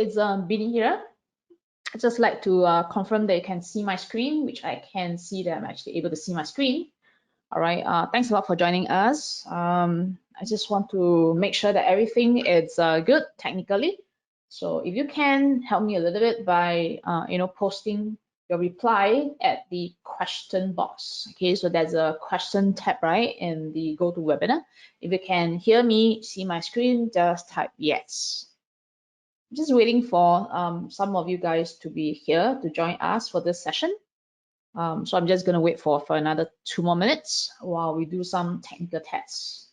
it's Bini here. I'd just like to confirm that you can see my screen, which I can see that I'm actually able to see my screen. All right, thanks a lot for joining us. I just want to make sure that everything is good technically. So if you can help me a little bit by posting your reply at the question box. Okay, so there's a question tab right in the GoToWebinar. If you can hear me, see my screen, just type yes. I'm just waiting for some of you guys to be here to join us for this session. So I'm just going to wait for another 2 more minutes while we do some technical tests.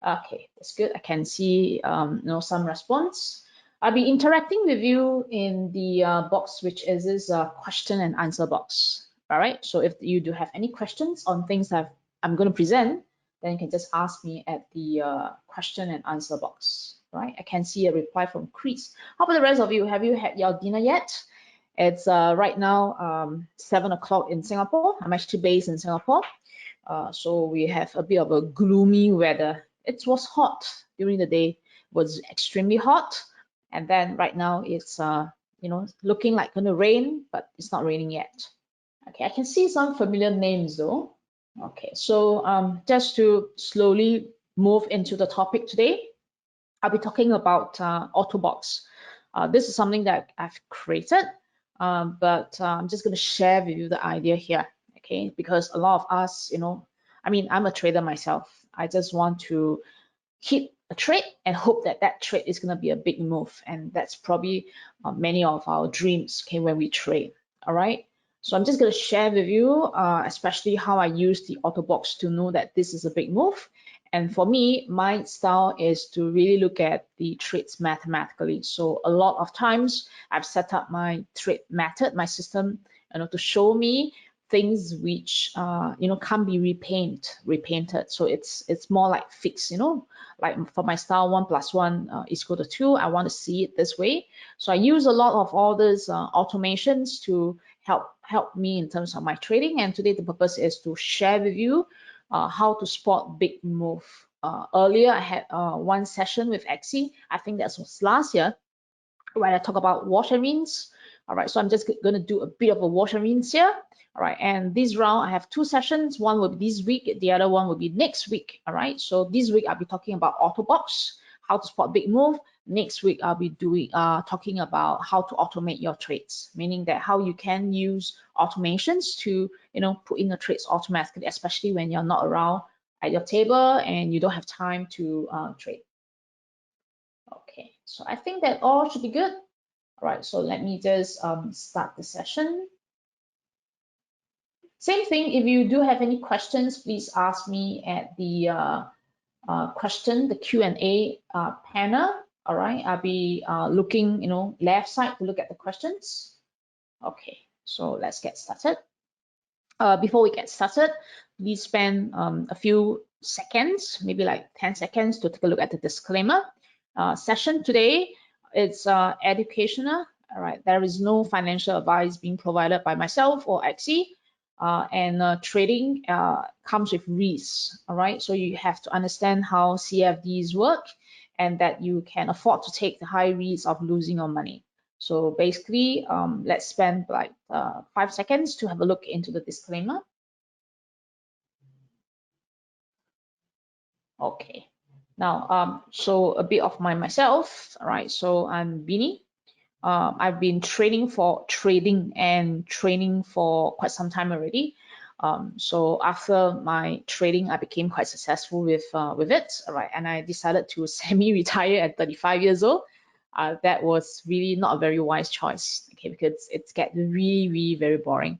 Okay, that's good. I can see some response. I'll be interacting with you in the box, which is this question and answer box. All right, so if you do have any questions on things that I'm going to present, then you can just ask me at the question and answer box. All right, I can see a reply from Chris. How about the rest of you? Have you had your dinner yet? It's right now 7 o'clock in Singapore. I'm actually based in Singapore. So we have a bit of a gloomy weather. It was hot during the day, was extremely hot. And then right now it's looking like going to rain, but it's not raining yet. Okay, I can see some familiar names though. Okay, so just to slowly move into the topic today, I'll be talking about Autobox. This is something that I've created, but I'm just going to share with you the idea here, okay? Because a lot of us, I mean, I'm a trader myself. I just want to hit a trade and hope that that trade is going to be a big move, and that's probably many of our dreams, okay, when we trade. All right. So I'm just going to share with you, especially how I use the Autobox to know that this is a big move. And for me, my style is to really look at the trades mathematically. So a lot of times I've set up my trade method, my system, to show me things which can't be repainted. So it's more like fixed, like for my style 1 + 1 is equal to 2. I want to see it this way. So I use a lot of all these automations to help me in terms of my trading. And today the purpose is to share with you how to spot big move. Earlier I had one session with Axie. I think that was last year, where I talk about wash and rinse. All right, so I'm just going to do a bit of a wash and rinse here. All right, and this round I have 2 sessions. One will be this week, the other one will be next week. All right, so this week I'll be talking about Autobox, how to spot big move. Next week I'll be doing talking about how to automate your trades, meaning that how you can use automations to put in the trades automatically, especially when you're not around at your table and you don't have time to trade. Okay, so I think that all should be good. All right, so let me just start the session. Same thing, if you do have any questions, please ask me at the the Q&A panel. All right, I'll be looking, left side to look at the questions. Okay, so let's get started. Before we get started, please spend a few seconds, maybe like 10 seconds to take a look at the disclaimer. Session today, it's educational. All right, there is no financial advice being provided by myself or Axie. And trading comes with risks. All right, so you have to understand how CFDs work and that you can afford to take the high risk of losing your money. So basically, let's spend like 5 seconds to have a look into the disclaimer. Okay, now so a bit of myself. All right, so I'm Bini. I've been trading for quite some time already. So after my trading, I became quite successful with it. All right, and I decided to semi-retire at 35 years old. That was really not a very wise choice, okay, because it's get really, really very boring.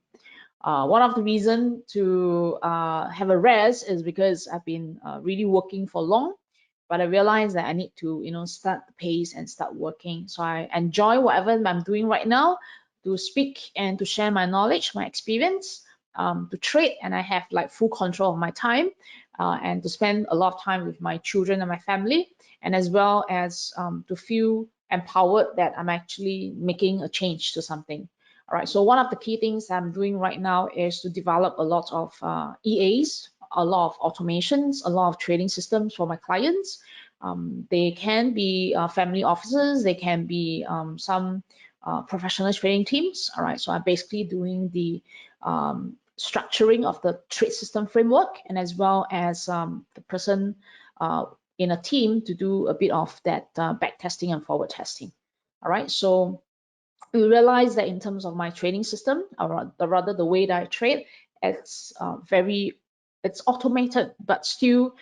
One of the reasons to have a rest is because I've been really working for long. But I realized that I need to, start the pace and start working. So I enjoy whatever I'm doing right now, to speak and to share my knowledge, my experience, to trade, and I have like full control of my time, and to spend a lot of time with my children and my family, and as well as to feel empowered that I'm actually making a change to something. All right, so one of the key things I'm doing right now is to develop a lot of EAs, a lot of automations, a lot of trading systems for my clients, They can be family offices, they can be some professional trading teams. All right, so I'm basically doing the structuring of the trade system framework, and as well as the person in a team to do a bit of that back testing and forward testing. All right, so we realize that in terms of my trading system, or rather the way that I trade, it's it's automated, but still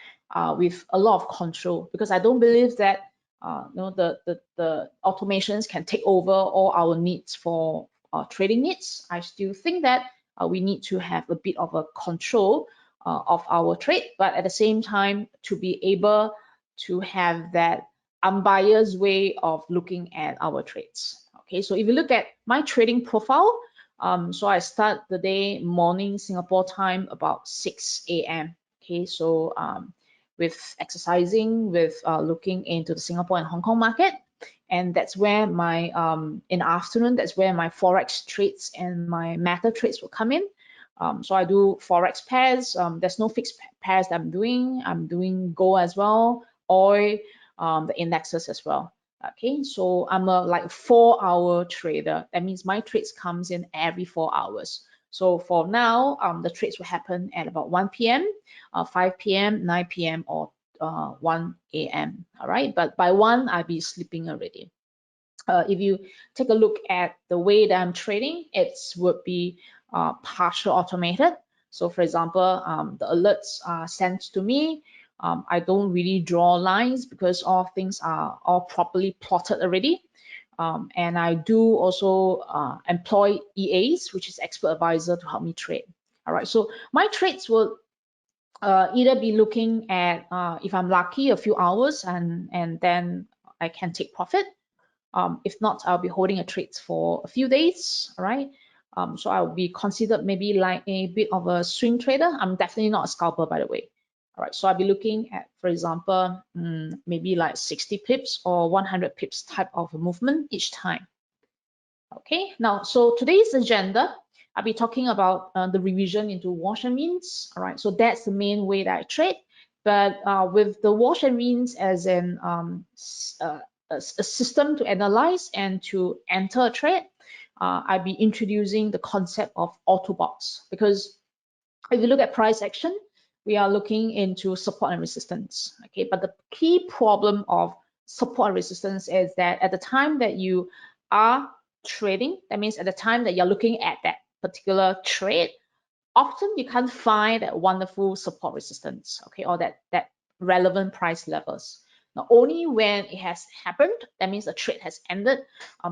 with a lot of control, because I don't believe that the automations can take over all our needs for trading needs. I still think that we need to have a bit of a control of our trade, but at the same time to be able to have that unbiased way of looking at our trades. Okay, so if you look at my trading profile, so I start the day morning Singapore time about 6 a.m. Okay, so with exercising, with looking into the Singapore and Hong Kong market, and that's where my in the afternoon, that's where my forex trades and my meta trades will come in. So I do forex pairs. There's no fixed pairs that I'm doing. I'm doing gold as well, oil, the indexes as well. Okay, so I'm a like 4-hour trader. That means my trades comes in every 4 hours. So for now, the trades will happen at about 1 p.m., 5 p.m., 9 p.m., or 1 a.m. All right, but by 1, I'll be sleeping already. If you take a look at the way that I'm trading, it would be partial automated. So for example, the alerts are sent to me. I don't really draw lines because all things are all properly plotted already. And I do also employ EAs, which is expert advisor, to help me trade. All right, so my trades will either be looking at, if I'm lucky, a few hours, and then I can take profit. If not, I'll be holding a trade for a few days. All right. So I'll be considered maybe like a bit of a swing trader. I'm definitely not a scalper, by the way. All right. So I'll be looking at, for example, maybe like 60 pips or 100 pips type of a movement each time. Okay. Now, so today's agenda, I'll be talking about the revision into wash and rinse. All right. So that's the main way that I trade. But with the wash and rinse as an a system to analyze and to enter a trade, I'll be introducing the concept of Autobox, because if you look at price action, we are looking into support and resistance. Okay, but the key problem of support and resistance is that at the time that you are trading, that means at the time that you're looking at that particular trade, often you can't find that wonderful support resistance, okay, or that relevant price levels. Now, only when it has happened, that means the trade has ended,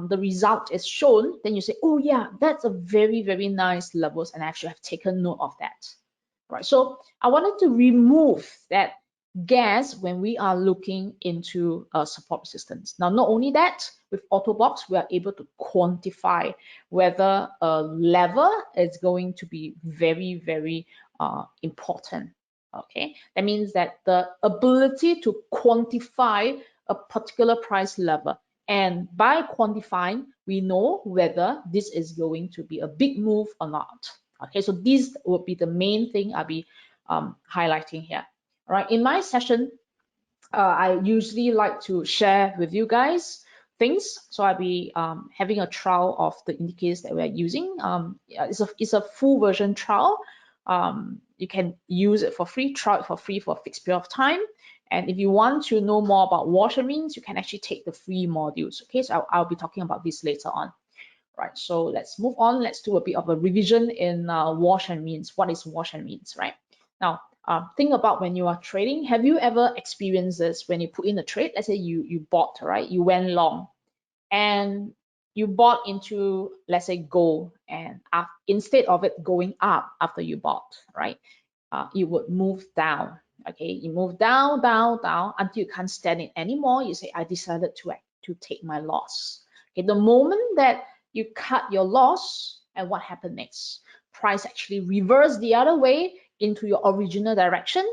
the result is shown, then you say, oh yeah, that's a very, very nice levels, and I actually have taken note of that. Right, so I wanted to remove that gas when we are looking into support resistance. Now, not only that, with Autobox, we are able to quantify whether a level is going to be very, very important. Okay, that means that the ability to quantify a particular price level, and by quantifying, we know whether this is going to be a big move or not. Okay, so this will be the main thing I'll be highlighting here. All right, in my session, I usually like to share with you guys things. So I'll be having a trial of the indicators that we're using. It's a full version trial. You can use it for free, try it for free for a fixed period of time. And if you want to know more about wash and rinse, you can actually take the free modules. Okay, so I'll be talking about this later on. Right, so let's move on. Let's do a bit of a revision in wash and rinse. What is wash and rinse, right? Now, think about when you are trading. Have you ever experienced this when you put in a trade? Let's say you bought, right? You went long, and you bought into, let's say, gold, and instead of it going up after you bought, right? You would move down. Okay, you move down, down, down until you can't stand it anymore. You say, I decided to take my loss. Okay, the moment that you cut your loss, and what happened next? Price actually reversed the other way into your original direction.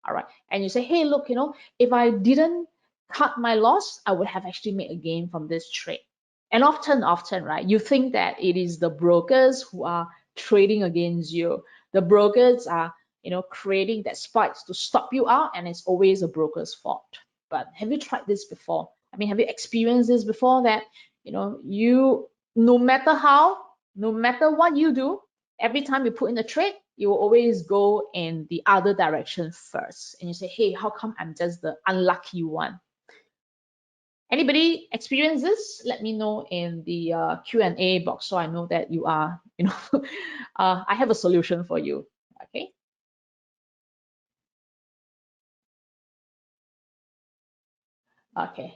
All right, and you say, hey, look, if I didn't cut my loss, I would have actually made a gain from this trade. And often, right, you think that it is the brokers who are trading against you. The brokers are, creating that spikes to stop you out, and it's always a broker's fault. but have you tried this before? I mean, have you experienced this before, that you, no matter what you do, every time you put in a trade, you will always go in the other direction first, and you say, hey, how come I'm just the unlucky one? Anybody experience this? Let me know in the Q&A box, so I know that you are, I have a solution for you. Okay. Okay.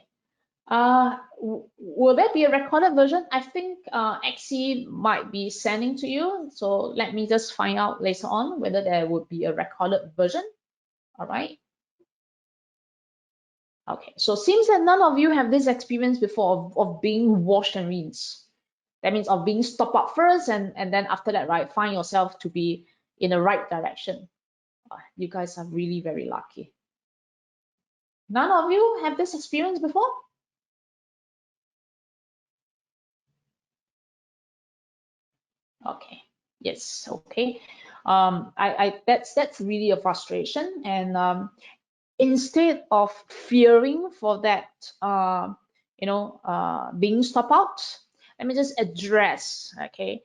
Will there be a recorded version? I think Axie might be sending to you. So let me just find out later on whether there would be a recorded version. All right. Okay. So it seems that none of you have this experience before of being washed and rinsed. That means of being stopped up first, and then after that, right, find yourself to be in the right direction. You guys are really very lucky. None of you have this experience before? Okay. Yes. Okay. That's really a frustration, and instead of fearing for that, being stopped out, let me just address, okay,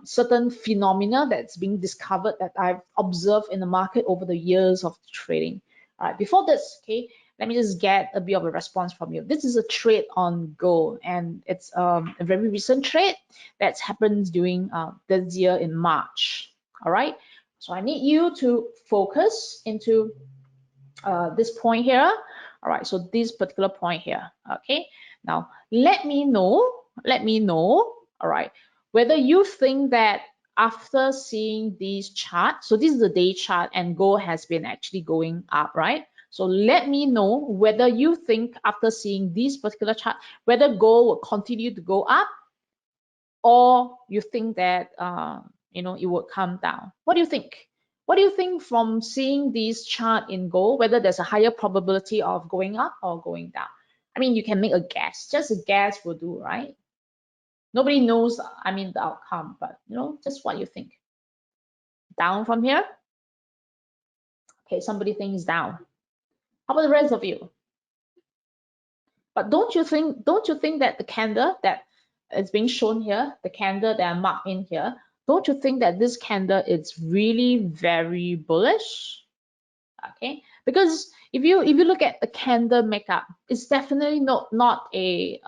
certain phenomena that's being discovered that I've observed in the market over the years of trading. All right, before this, okay, let me just get a bit of a response from you. This is a trade on gold, and it's a very recent trade that's happened during this year in March. All right, so I need you to focus into this point here. All right, so this particular point here. Okay, now let me know, all right, whether you think that after seeing these charts, so this is the day chart and gold has been actually going up, right? So let me know whether you think after seeing this particular chart, whether gold will continue to go up, or you think that it would come down. What do you think? What do you think from seeing this chart in gold, whether there's a higher probability of going up or going down? I mean, you can make a guess. Just a guess will do, right? Nobody knows, I mean, the outcome, but just what you think. Down from here? Okay, somebody thinks down. How about the rest of you? But don't you think that the candle that is being shown here, the candle that I marked in here, don't you think that this candle is really very bullish? Okay, because if you look at the candle makeup, it's definitely not a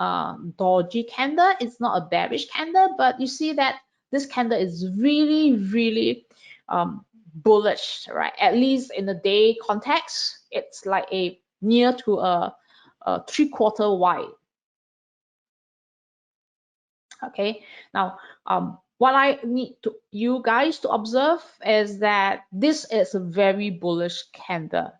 dodgy candle, it's not a bearish candle, but you see that this candle is really bullish, right? At least in the day context, it's like a near to a 3/4 wide. Okay, now what I need you guys to observe is that this is a very bullish candle.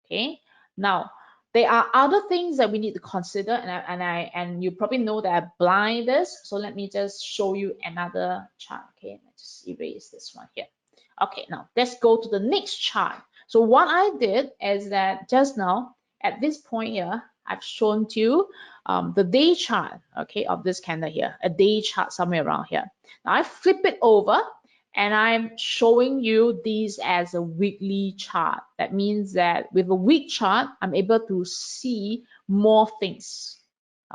Okay, now there are other things that we need to consider, and you probably know that I blind this, so let me just show you another chart. Okay, let's just erase this one here. Okay, now let's go to the next chart. So what I did is that just now at this point here, I've shown to you the day chart, okay, of this candle here, a day chart somewhere around here. Now I flip it over and I'm showing you these as a weekly chart. That means that with a week chart, I'm able to see more things.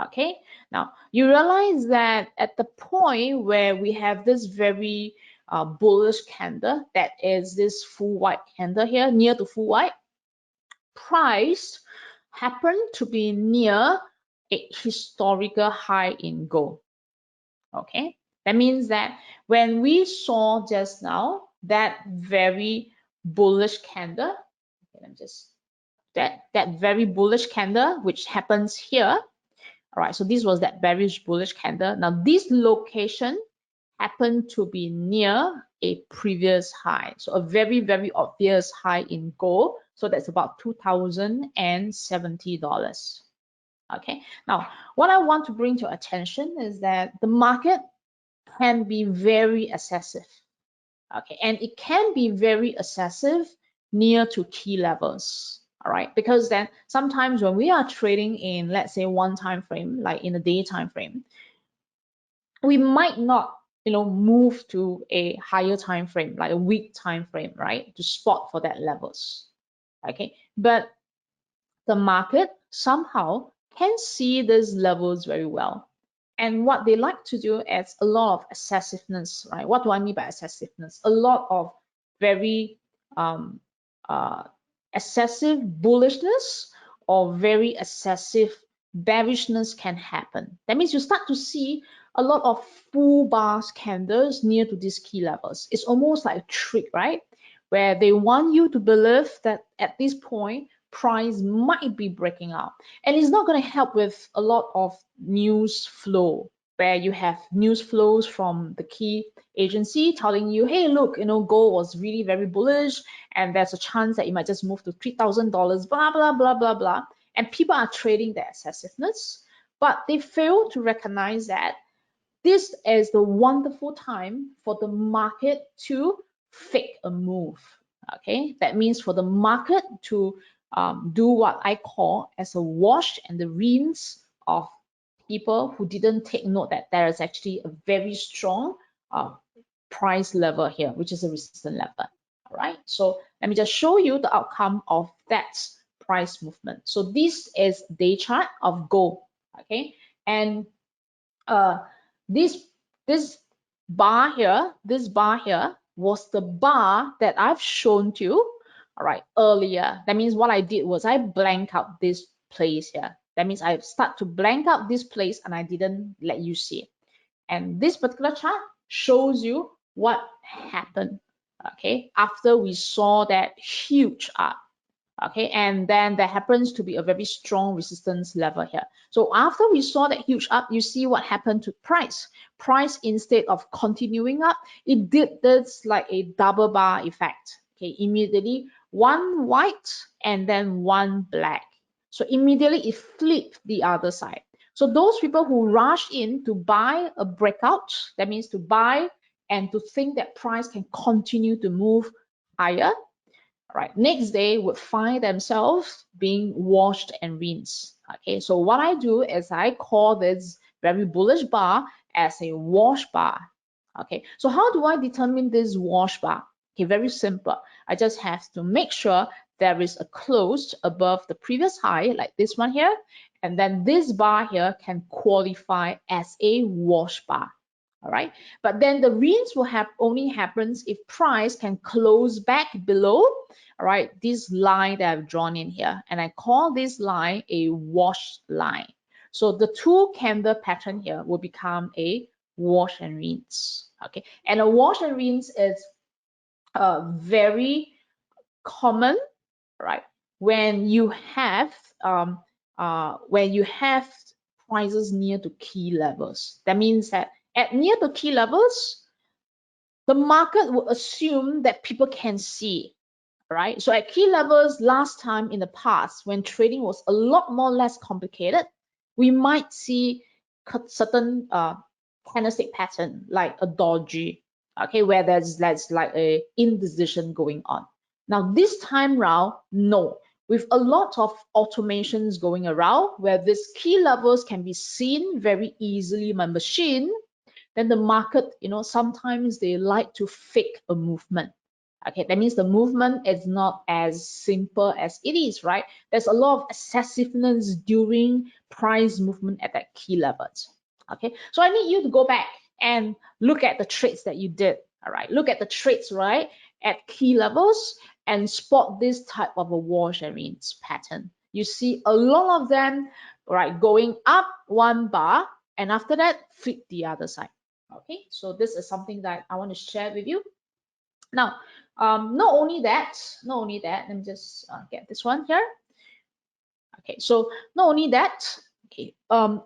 Okay, now you realize that at the point where we have this very bullish candle, that is this full white candle here, near to full white, price happened to be near a historical high in gold. Okay, that means that when we saw just now that very bullish candle, that very bullish candle which happens here. All right, so this was that bearish bullish candle. Now this location happened to be near a previous high, so a very obvious high in gold. So that's about $2,070. Okay, now what I want to bring to your attention is that the market can be very excessive. Okay, and it can be very excessive near to key levels. All right, because then sometimes when we are trading in, let's say, one time frame, like in a day time frame, we might not move to a higher time frame, like a week time frame, right, to spot for that levels. Okay, but the market somehow can see these levels very well. And what they like to do is a lot of excessiveness, right? What do I mean by excessiveness? A lot of very um, uh, excessive bullishness or very excessive bearishness can happen. That means you start to see a lot of full bars candles near to these key levels. It's almost like a trick, right? Where they want you to believe that at this point, price might be breaking out. And it's not going to help with a lot of news flow, where you have news flows from the key agency telling you, hey, look, gold was really very bullish, and there's a chance that it might just move to $3,000, blah, blah, blah, blah, blah. And people are trading their excessiveness, but they fail to recognize that this is the wonderful time for the market to fake a move. Okay, that means for the market to do what I call as a wash and the rinse of people who didn't take note that there is actually a very strong price level here, which is a resistance level. All right, so let me just show you the outcome of that price movement. So this is day chart of gold. Okay, and this bar here, was the bar that I've shown to you, all right, earlier. That means what I did was I blank out this place here. That means I start to blank out this place and I didn't let you see it. And this particular chart shows you what happened, okay, after we saw that huge up. Okay, and then there happens to be a very strong resistance level here. So after we saw that huge up, you see what happened to price. Price, instead of continuing up, it did this like a double bar effect. Okay, immediately one white and then one black. So immediately it flipped the other side. So those people who rush in to buy a breakout, that means to buy and to think that price can continue to move higher, right, next day would find themselves being washed and rinsed. Okay, so what I do is I call this very bullish bar as a wash bar. Okay, so how do I determine this wash bar? Okay, very simple. I just have to make sure there is a close above the previous high, like this one here, and then this bar here can qualify as a wash bar. All right, but then the rinse will only happens if price can close back below, all right, this line that I've drawn in here, and I call this line a wash line. So the two candle pattern here will become a wash and rinse. Okay, and a wash and rinse is very common, right, when you have prices near to key levels. That means that at near to key levels, the market will assume that people can see, right? So at key levels, last time in the past, when trading was a lot more less complicated, we might see certain candlestick pattern like a doji, okay, where there's like a indecision going on. Now this time round, no. With a lot of automations going around where these key levels can be seen very easily by machine, then the market, sometimes they like to fake a movement. Okay, that means the movement is not as simple as it is, right? There's a lot of excessiveness during price movement at that key levels. Okay, so I need you to go back and look at the trades that you did. All right, look at the trades, right, at key levels and spot this type of a wash and rinse pattern. You see a lot of them, right, going up one bar and after that flip the other side. Okay, so this is something that I want to share with you. Now, not only that, let me just get this one here. Okay, so not only that, okay,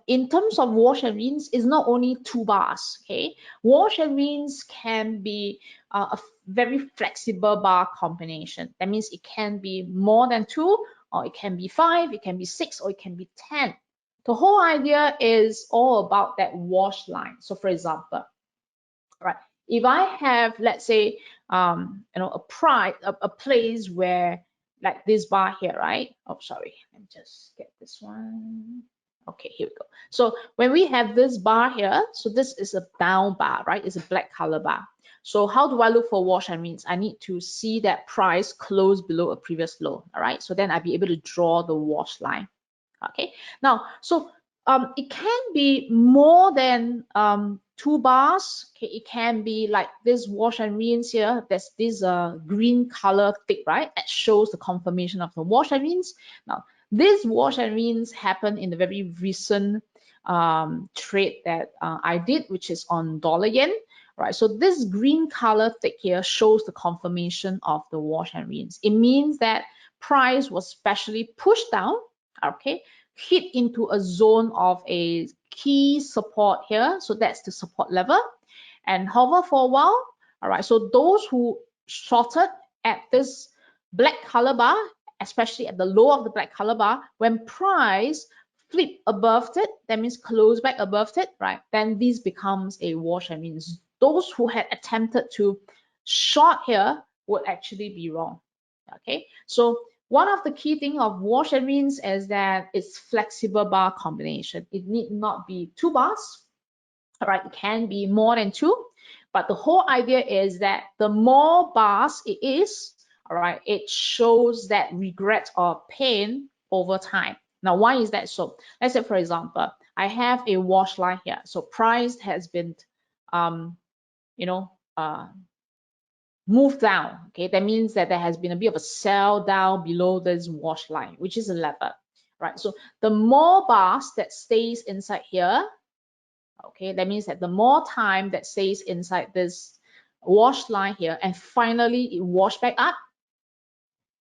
in terms of wash and rinse, it's not only two bars. Okay, wash and rinse can be a very flexible bar combination. That means it can be more than two, or it can be 5, it can be 6, or it can be 10. The whole idea is all about that wash line. So for example, right, if I have, let's say, a place where like this bar here, right? Oh, sorry, let me just get this one. Okay, here we go. So when we have this bar here, so this is a down bar, right? It's a black color bar. So how do I look for wash and rinse? I need to see that price close below a previous low. All right, so then I'll be able to draw the wash line. Okay, now so it can be more than 2 bars. Okay, it can be like this wash and rinse here. There's this green color tick, right? That shows the confirmation of the wash and rinse. Now this wash and rinse happened in the very recent trade that I did, which is on dollar yen. Right, so this green color tick here shows the confirmation of the wash and rinse. It means that price was specially pushed down, okay, hit into a zone of a key support here. So that's the support level, and hover for a while. All right, so those who shorted at this black color bar, especially at the low of the black color bar, when price flip above it, that means close back above it, right? Then this becomes a wash and rinse. Those who had attempted to short here would actually be wrong. Okay, so one of the key things of wash and rinse is that it's flexible bar combination. It need not be 2 bars. All right, it can be more than 2, but the whole idea is that the more bars it is, all right, it shows that regret or pain over time. Now, why is that so? Let's say, for example, I have a wash line here. So price has been, you know, move down. Okay, that means that there has been a bit of a sell down below this wash line, which is a level, right? So the more bars that stays inside here, okay, that means that the more time that stays inside this wash line here, and finally it wash back up,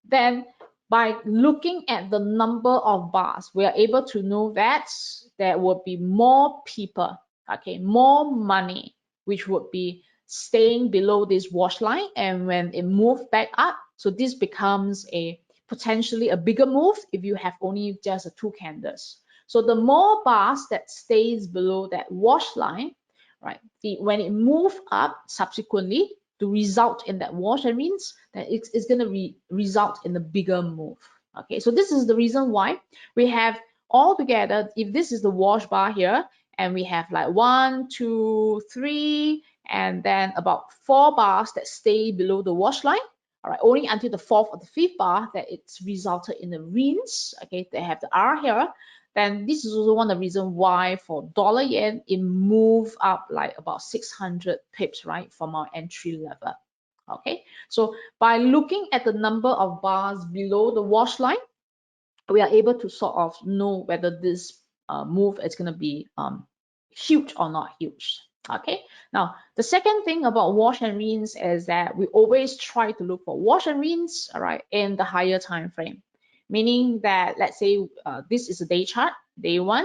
then by looking at the number of bars, we are able to know that there will be more people, okay, more money, which would be staying below this wash line. And when it moves back up, so this becomes a potentially a bigger move if you have only just 2 candles. So the more bars that stays below that wash line, right, when it moves up subsequently to result in that wash and rinse, then it's going to result in a bigger move. Okay, so this is the reason why we have all together, if this is the wash bar here, and we have like 1, 2, 3, and then about 4 bars that stay below the wash line. All right, only until the 4th or the 5th bar that it's resulted in a rinse. Okay, they have the R here. Then this is also one of the reasons why for dollar yen it moved up like about 600 pips, right, from our entry level. Okay, so by looking at the number of bars below the wash line, we are able to sort of know whether this move is going to be huge or not huge. Okay, now the second thing about wash and rinse is that we always try to look for wash and rinse, all right, in the higher time frame, meaning that let's say this is a day chart, day 1,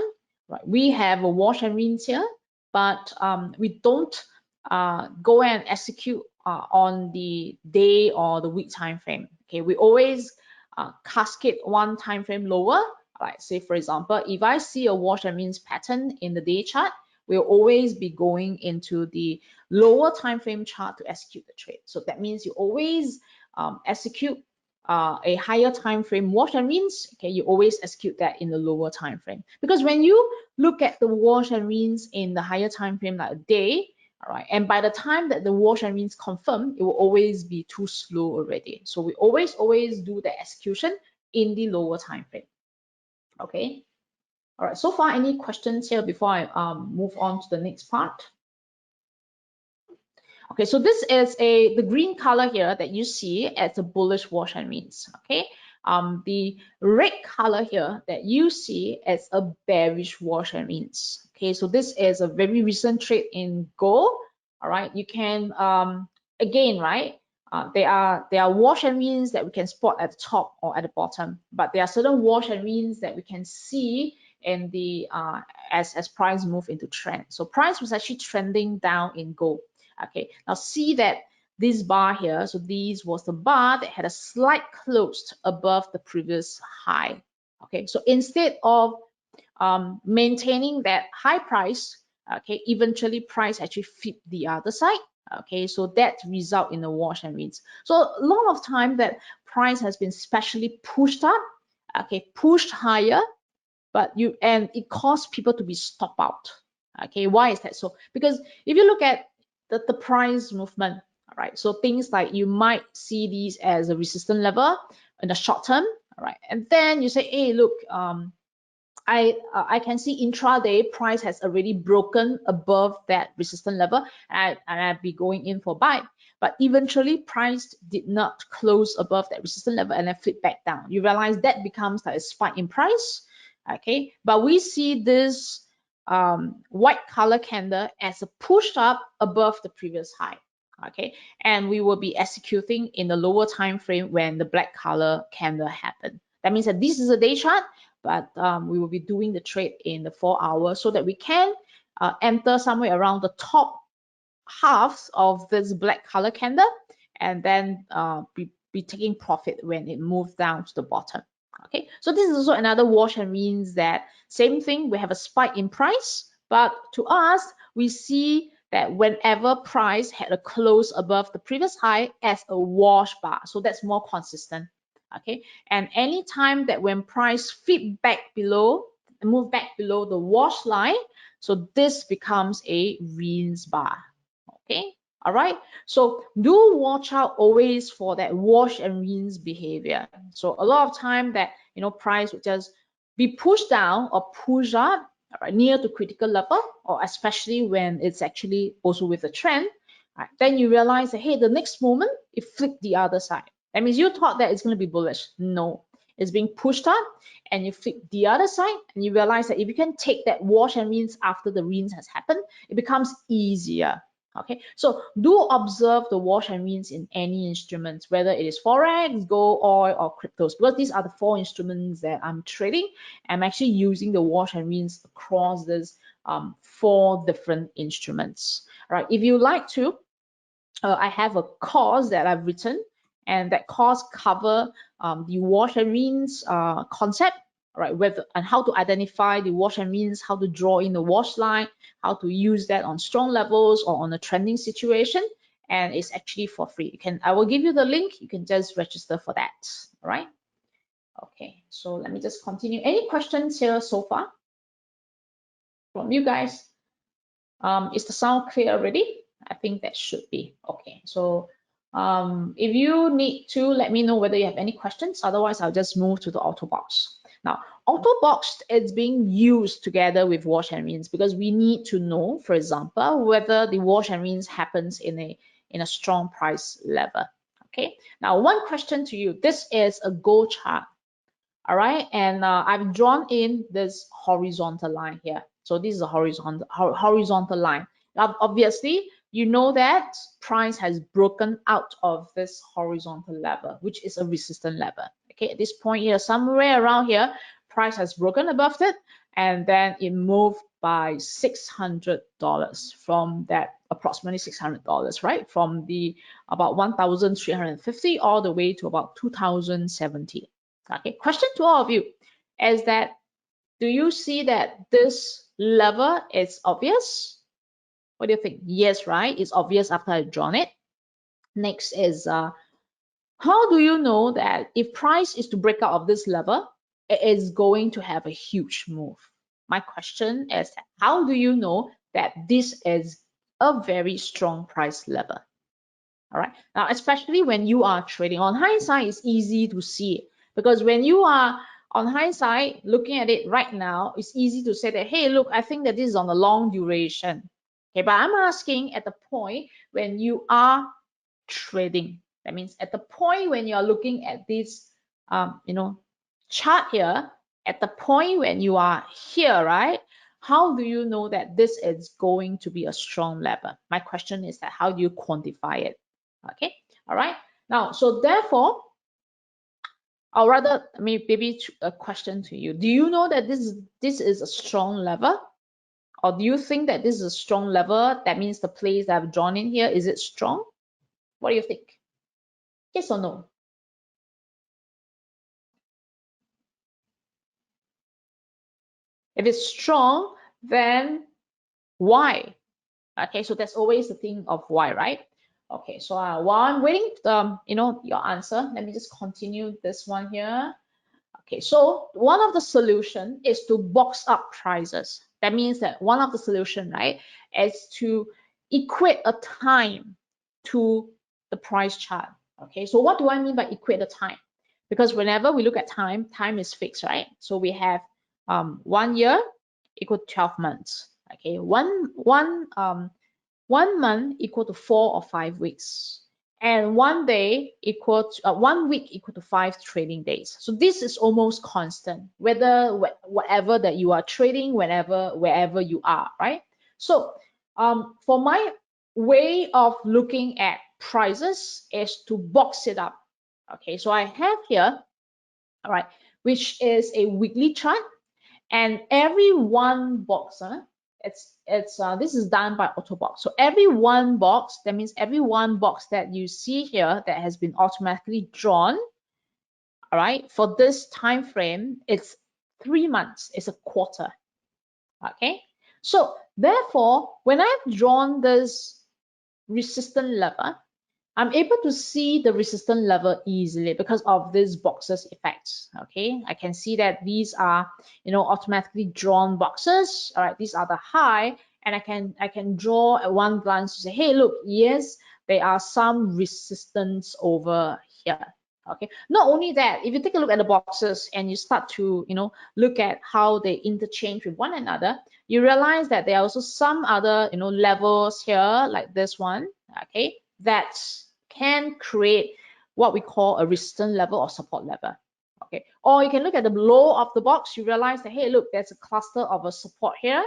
right? We have a wash and rinse here, but we don't go and execute on the day or the week time frame. Okay, we always cascade one time frame lower. Like say for example, if I see a wash and rinse pattern in the day chart, we'll always be going into the lower time frame chart to execute the trade. So that means you always execute a higher time frame wash and rinse. Okay, you always execute that in the lower time frame, because when you look at the wash and rinse in the higher time frame like a day, all right, and by the time that the wash and rinse confirm, it will always be too slow already. So we always do the execution in the lower time frame. Okay, all right, so far any questions here before I move on to the next part? Okay, so this is the green color here that you see as a bullish wash and rinse. Okay, the red color here that you see as a bearish wash and rinse. Okay, so this is a very recent trade in gold. All right, you can again, right, there are wash and rinse that we can spot at the top or at the bottom, but there are certain wash and rinse that we can see in the as price move into trend. So price was actually trending down in gold. Okay, now see that this bar here, so this was the bar that had a slight close above the previous high. Okay, so instead of maintaining that high price, okay, eventually price actually flipped the other side. Okay, so that result in a wash and rinse. So a lot of time that price has been specially pushed up, okay, pushed higher, but it caused people to be stopped out. Okay, why is that so? Because if you look at the price movement, right? So things like you might see these as a resistance level in the short term, all right? And then you say, hey, look, I can see intraday price has already broken above that resistance level, and I'd be going in for buy. But eventually price did not close above that resistance level and then flip back down. You realize that becomes like a spike in price, okay? But we see this white color candle as a push up above the previous high, okay? And we will be executing in the lower time frame when the black color candle happened. That means that this is a day chart, but we will be doing the trade in the 4 hours so that we can enter somewhere around the top half of this black color candle and then be taking profit when it moves down to the bottom. Okay, so this is also another wash and rinse. That same thing, we have a spike in price, but to us we see that whenever price had a close above the previous high as a wash bar, so that's more consistent. Okay, and anytime that when price flip back below, move back below the wash line, so this becomes a rinse bar. Okay, all right, so do watch out always for that wash and rinse behavior. So a lot of time that price would just be pushed down or push up, right, near to critical level, or especially when it's actually also with a trend, right, then you realize that, hey, the next moment it flipped the other side. That means you thought that it's going to be bullish. No, it's being pushed up and you flip the other side, and you realize that if you can take that wash and rinse after the rinse has happened, it becomes easier. Okay, so do observe the wash and rinse in any instruments, whether it is forex, gold, oil, or cryptos, because these are the 4 instruments that I'm trading. I'm actually using the wash and rinse across this 4 different instruments. All right, if you like to, I have a course that I've written, and that course cover the wash and rinse concept, right? Whether and how to identify the wash and rinse, how to draw in the wash line, how to use that on strong levels or on a trending situation, and it's actually for free. I will give you the link. You can just register for that. All right. Okay. So let me just continue. Any questions here so far from you guys? Is the sound clear already? I think that should be okay. So if you need to, let me know whether you have any questions. Otherwise, I'll just move to the Autobox. Now, Autobox is being used together with wash and rinse because we need to know, for example, whether the wash and rinse happens in a strong price level. Okay. Now, one question to you. This is a gold chart. All right, and I've drawn in this horizontal line here. So this is a horizontal line. Now, obviously, you know that price has broken out of this horizontal level, which is a resistance level. Okay, at this point here, somewhere around here, price has broken above it, and then it moved by $600 from that, approximately $600, right? From the about 1,350 all the way to about 2,070. Okay, question to all of you is that, do you see that this level is obvious? What do you think? Yes, right? It's obvious after I've drawn it. Next is, how do you know that if price is to break out of this level, it is going to have a huge move? My question is, how do you know that this is a very strong price level? All right, now especially when you are trading on hindsight, it's easy to see it, because when you are on hindsight looking at it right now, it's easy to say that, hey, look, I think that this is on a long duration. Okay, but I'm asking at the point when you are trading. That means at the point when you are looking at this chart here, at the point when you are here, right? How do you know that this is going to be a strong level? My question is that, how do you quantify it? Okay, all right. Now, so therefore, or rather, maybe a question to you. Do you know that this is a strong level? Or do you think that this is a strong level? That means the place that I've drawn in here, is it strong? What do you think? Yes or no? If it's strong, then why? Okay, so that's always the thing of why, right? Okay, so while I'm waiting, your answer, let me just continue this one here. Okay, so one of the solution is to box up prices. That means that one of the solution, right, is to equate a time to the price chart. Okay, so what do I mean by equate the time? Because whenever we look at time, time is fixed, right? So we have 1 year equal to 12 months. Okay, one month equal to 4 or 5 weeks, and 1 day equal to 1 week equal to 5 trading days. So this is almost constant, whatever that you are trading, wherever you are, right? So for my way of looking at prices is to box it up. Okay, so I have here, all right, which is a weekly chart, and every one box, this is done by Autobox. So every one box, that means every one box that you see here that has been automatically drawn, all right, for this time frame, it's 3 months, it's a quarter. Okay, so therefore, when I've drawn this resistance level, I'm able to see the resistance level easily because of this boxes effects. Okay, I can see that these are, automatically drawn boxes. All right, these are the high, and I can draw at one glance to say, hey, look, yes, there are some resistance over here. Okay, not only that, if you take a look at the boxes and you start to, look at how they interchange with one another, you realize that there are also some other, levels here, like this one. Okay, that can create what we call a resistance level or support level. Okay, or you can look at the below of the box, you realize that, hey, look, there's a cluster of a support here,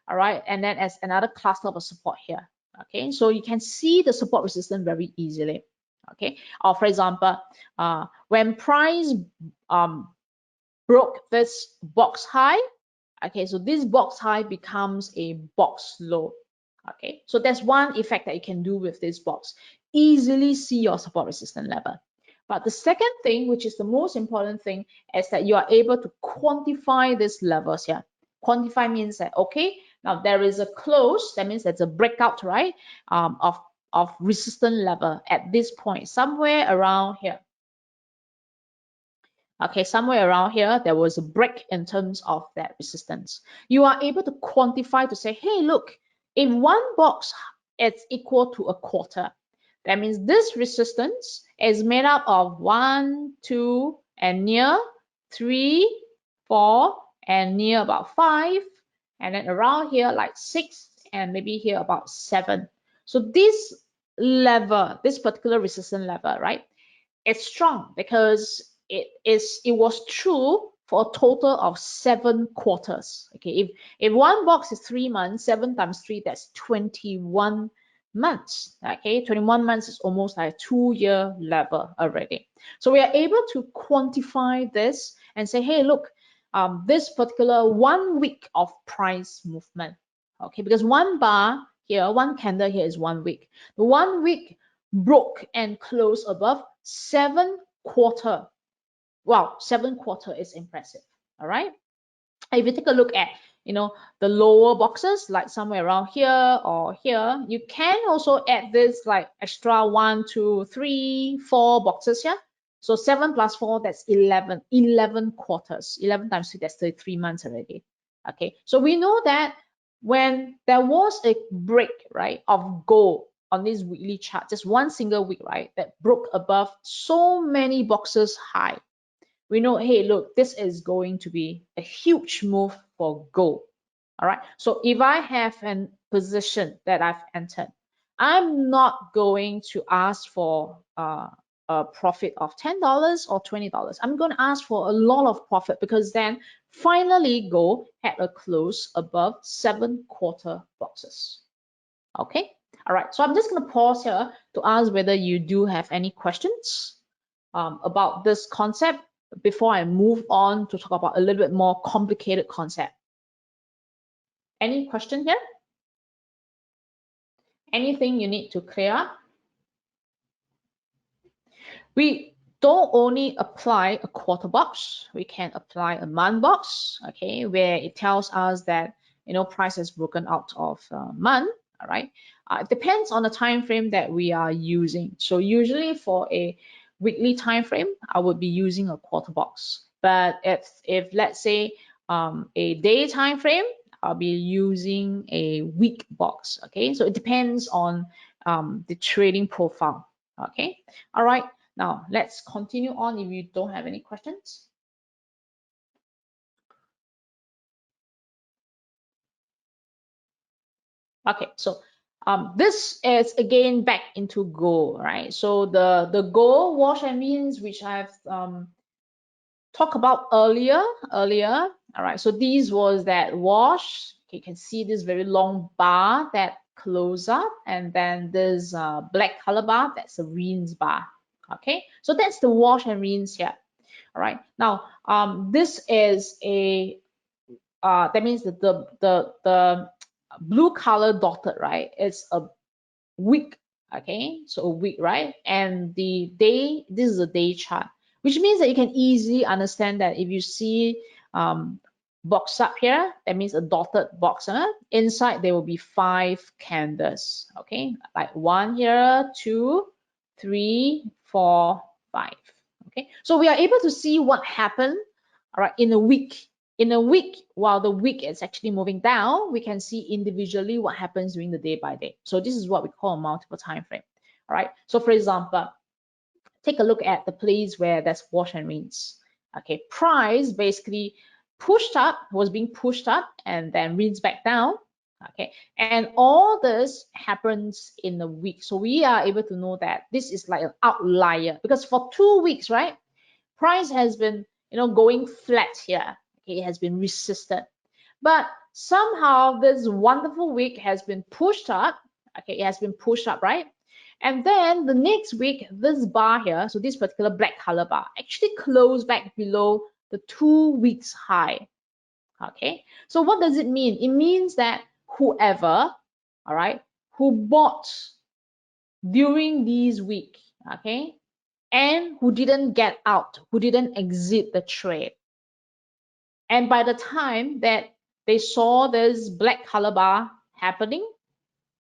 all right, and then as another cluster of a support here. Okay, so you can see the support resistance very easily. Okay, or for example, when price broke this box high, okay, so this box high becomes a box low. Okay, so that's one effect that you can do with this box. Easily see your support resistance level. But the second thing, which is the most important thing, is that you are able to quantify these levels here. Quantify means that, okay, now there is a close, that means there's a breakout, right, of resistance level at this point, somewhere around here. Okay, somewhere around here, there was a break in terms of that resistance. You are able to quantify to say, hey, look, if one box is equal to a quarter, that means this resistance is made up of 1, 2, and near 3, 4, and near about 5, and then around here like 6, and maybe here about 7. So this level, this particular resistance level, right, it's strong because it was true for a total of 7 quarters. Okay, if one box is 3 months, 7 times 3, that's 21 months. Okay, 21 months is almost like a 2-year level already. So we are able to quantify this and say, hey, look, this particular 1 week of price movement. Okay, because one bar here, one candle here is 1 week. The 1 week broke and closed above 7 quarter. Wow, 7 quarter is impressive. All right. If you take a look at, the lower boxes, like somewhere around here or here, you can also add this like extra 1, 2, 3, 4 boxes here. So 7 plus 4, that's 11 quarters. 11 times 3, that's 33 months already. Okay, so we know that when there was a break, right, of gold on this weekly chart, just one single week, right, that broke above so many boxes high, we know, hey, look, this is going to be a huge move for gold. All right, so if I have a position that I've entered, I'm not going to ask for a profit of $10 or $20. I'm going to ask for a lot of profit, because then finally gold had a close above 7 quarter boxes. Okay, all right, so I'm just going to pause here to ask whether you do have any questions about this concept before I move on to talk about a little bit more complicated concept. Any question here? Anything you need to clear up? We don't only apply a quarter box, we can apply a month box, okay, where it tells us that, price has broken out of a month. All right, it depends on the time frame that we are using. So usually for a weekly time frame, I would be using a quarter box. But if let's say a day time frame, I'll be using a week box. Okay, so it depends on the trading profile. Okay, all right. Now let's continue on if you don't have any questions. Okay, so this is again back into gold, right? So the gold wash and rinse, which I've talked about earlier. All right, so this was that wash. Okay, you can see this very long bar that close up, and then this black color bar, that's a rinse bar. Okay, so that's the wash and rinse here. All right, now this is a that means that the blue color dotted, right? It's a week, okay? So a week, right? And the day, this is a day chart, which means that you can easily understand that if you see box up here, that means a dotted box. Inside there will be 5 candles, okay? Like 1 here, 2, 3, 4, 5. Okay, so we are able to see what happened, all right, in a week. In a week, while the week is actually moving down, we can see individually what happens during the day by day. So this is what we call a multiple time frame. All right. So for example, take a look at the place where there's wash and rinse. Okay, price basically was being pushed up and then rinse back down. Okay, and all this happens in a week. So we are able to know that this is like an outlier, because for 2 weeks, right, price has been, going flat here. Okay, it has been resisted, but somehow this wonderful week has been pushed up. Okay, it has been pushed up, right? And then the next week, this bar here, so this particular black color bar, actually closed back below the 2 weeks high. Okay, so what does it mean? It means that whoever, all right, who bought during these week, okay, and who didn't get out, who didn't exit the trade, and by the time that they saw this black color bar happening,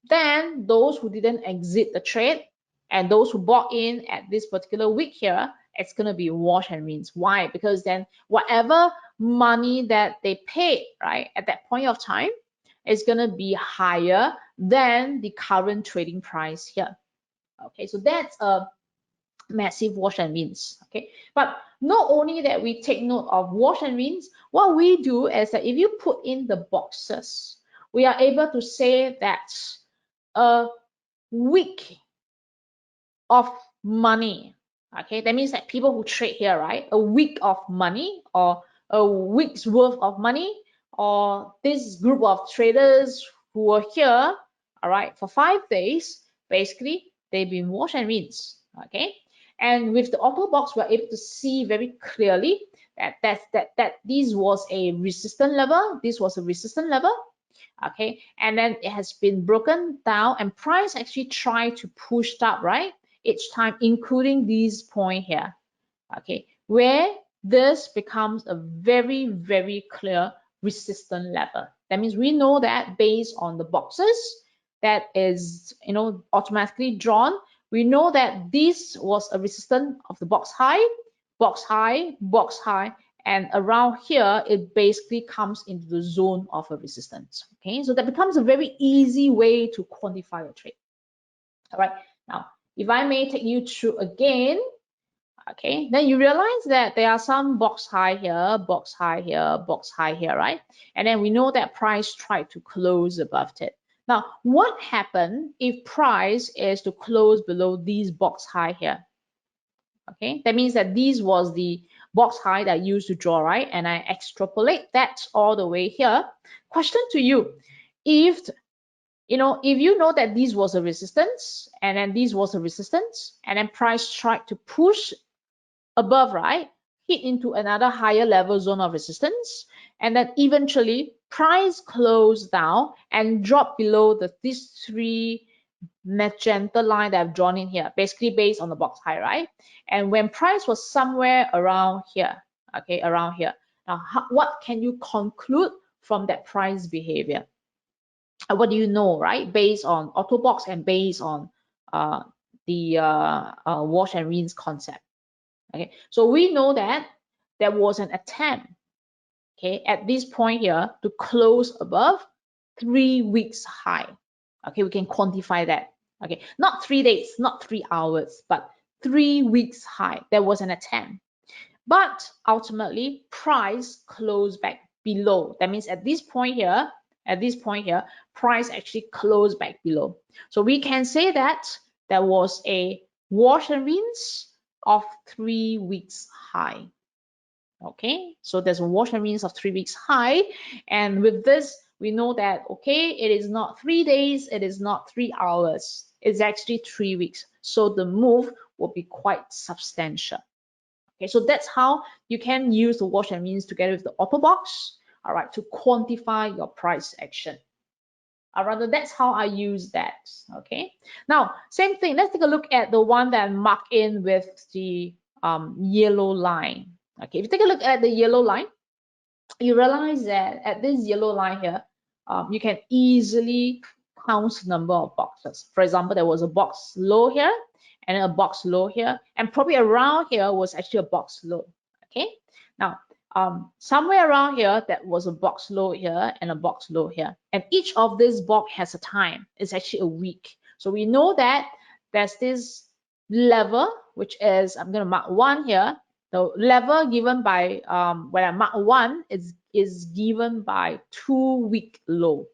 then those who didn't exit the trade and those who bought in at this particular week here, it's going to be wash and rinse. Why? Because then whatever money that they paid, right, at that point of time is going to be higher than the current trading price here. Okay, so that's a massive wash and rinse. Okay, but not only that we take note of wash and rinse, what we do is that if you put in the boxes, we are able to say that a week of money, okay, that means that people who trade here, right, a week of money or a week's worth of money, or this group of traders who were here, all right, for 5 days, basically they've been wash and rinse. Okay, and with the Autobox, we're able to see very clearly that this was a resistance level, this was a resistance level. Okay, and then it has been broken down, and price actually tried to push up, right, each time, including this point here. Okay, where this becomes a very, very clear resistance level. That means we know that based on the boxes that is, automatically drawn, we know that this was a resistance of the box high, box high, box high, and around here it basically comes into the zone of a resistance. Okay, so that becomes a very easy way to quantify a trade. All right, now if I may take you through again, okay, then you realize that there are some box high here, box high here, box high here, right? And then we know that price tried to close above it. Now, what happened if price is to close below these box high here? Okay, that means that this was the box high that I used to draw, right? And I extrapolate that all the way here. Question to you, if you know that this was a resistance and then this was a resistance and then price tried to push above, right, hit into another higher level zone of resistance, and then eventually price closed down and dropped below these 3 magenta line that I've drawn in here, basically based on the box high, right? And when price was somewhere around here, okay, around here, now what can you conclude from that price behavior? What do you know, right, based on Autobox and based on the wash and rinse concept? Okay, so we know that there was an attempt, okay, at this point here to close above 3 weeks high. Okay, we can quantify that. Okay, not 3 days, not 3 hours, but 3 weeks high. There was an attempt. But ultimately, price closed back below. That means at this point here, price actually closed back below. So we can say that there was a wash and rinse of 3 weeks high. Okay, so there's a wash and rinse of 3 weeks high. And with this, we know that, okay, it is not 3 days, it is not 3 hours, it's actually 3 weeks. So the move will be quite substantial. Okay, so that's how you can use the wash and rinse together with the Autobox, all right, to quantify your price action. Or rather, that's how I use that. Okay, now same thing. Let's take a look at the one that I marked in with the yellow line. Okay, if you take a look at the yellow line, you realize that at this yellow line here, you can easily count the number of boxes. For example, there was a box low here and a box low here, and probably around here was actually a box low. Okay, now somewhere around here that was a box low here and a box low here, and each of this box has a time. It's actually a week. So we know that there's this level, which is, I'm going to mark 1 here. The level given by when I mark 1 is given by 2-week low.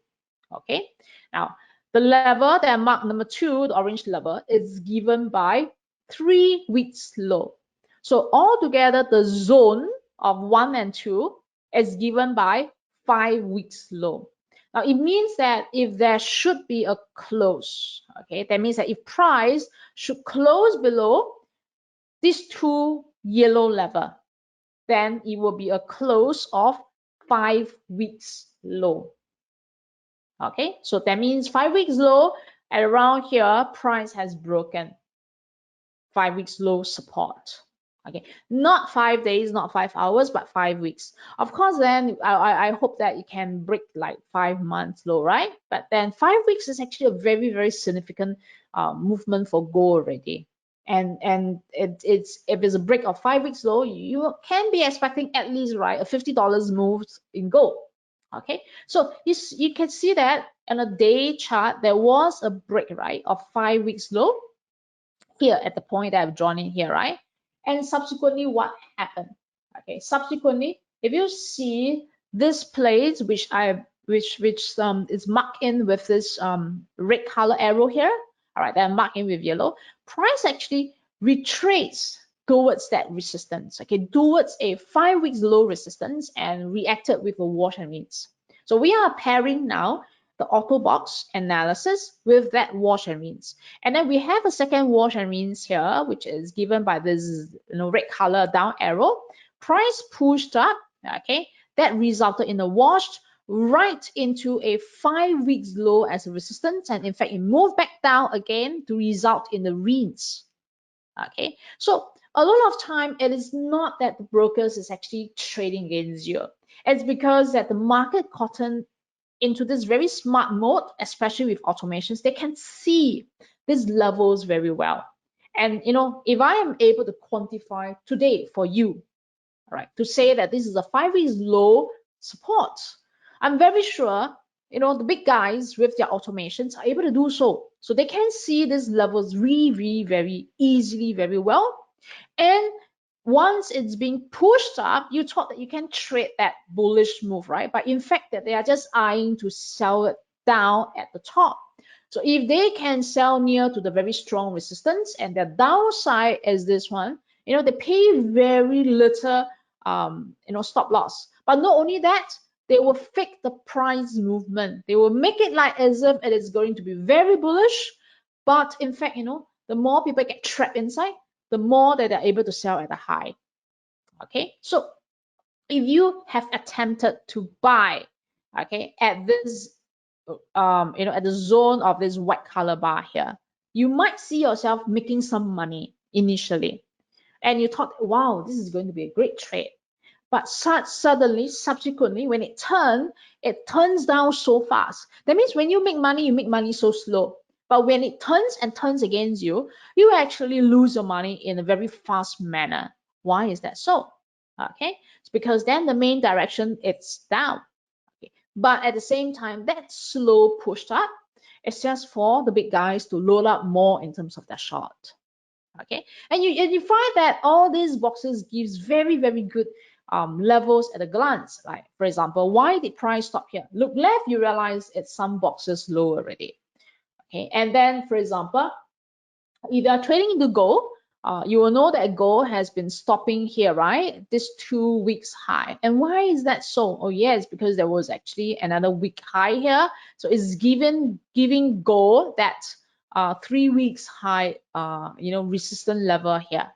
Okay, now the level that I mark number 2, the orange level, is given by 3 weeks low. So altogether, the zone of 1 and 2 is given by 5 weeks low. Now it means that if there should be a close, okay, that means that if price should close below these 2 yellow level, then it will be a close of 5 weeks low. Okay, so that means 5 weeks low, and around here price has broken 5 weeks low support. Okay, not 5 days, not 5 hours, but 5 weeks. Of course, then I hope that it can break like 5 months low, right? But then 5 weeks is actually a very, very significant movement for gold already. And it's if it's a break of 5 weeks low, you can be expecting at least, right, a $50 move in gold. Okay, so you can see that on a day chart there was a break, right, of 5 weeks low here at the point that I've drawn in here, right? And subsequently, what happened? Okay, subsequently, if you see this place, which is marked in with this red color arrow here, all right, then marked in with yellow, price actually retraced towards that resistance, okay, towards a 5 weeks low resistance, and reacted with a wash and rinse. So we are pairing now the Autobox analysis with that wash and rinse. And then we have a second wash and rinse here, which is given by this red color down arrow. Price pushed up, okay, that resulted in a wash right into a 5 weeks low as a resistance, and in fact it moved back down again to result in the rinse. Okay, so a lot of time it is not that the brokers is actually trading against you. It's because that the market cotton into this very smart mode, especially with automations, they can see these levels very well. And if I am able to quantify today for you, all right, to say that this is a 5 weeks low support, I'm very sure the big guys with their automations are able to do so. So they can see these levels really, really very easily, very well. And once it's being pushed up, you thought that you can trade that bullish move, right? But in fact, that they are just eyeing to sell it down at the top. So if they can sell near to the very strong resistance, and their downside is this one, they pay very little, stop loss. But not only that, they will fake the price movement. They will make it like as if it is going to be very bullish, but in fact, the more people get trapped inside, the more that they're able to sell at a high. Okay, so if you have attempted to buy, okay, at this, at the zone of this white color bar here, you might see yourself making some money initially, and you thought, wow, this is going to be a great trade. But suddenly, subsequently, when it turns down so fast. That means when you make money so slow. But when it turns and turns against you, you actually lose your money in a very fast manner. Why is that so? Okay, it's because then the main direction it's down. Okay. But at the same time, that slow pushed up, It's just for the big guys to load up more in terms of their short. Okay, and you find that all these boxes gives very good levels at a glance. Like for example, why did price stop here? Look left, you realize it's some boxes low already. Okay, and then for example, if you are trading into gold, you will know that gold has been stopping here, right? This 2 weeks high. And why is that so? Oh yes, because there was actually another week high here. So it's giving gold that 3 weeks high, resistant level here.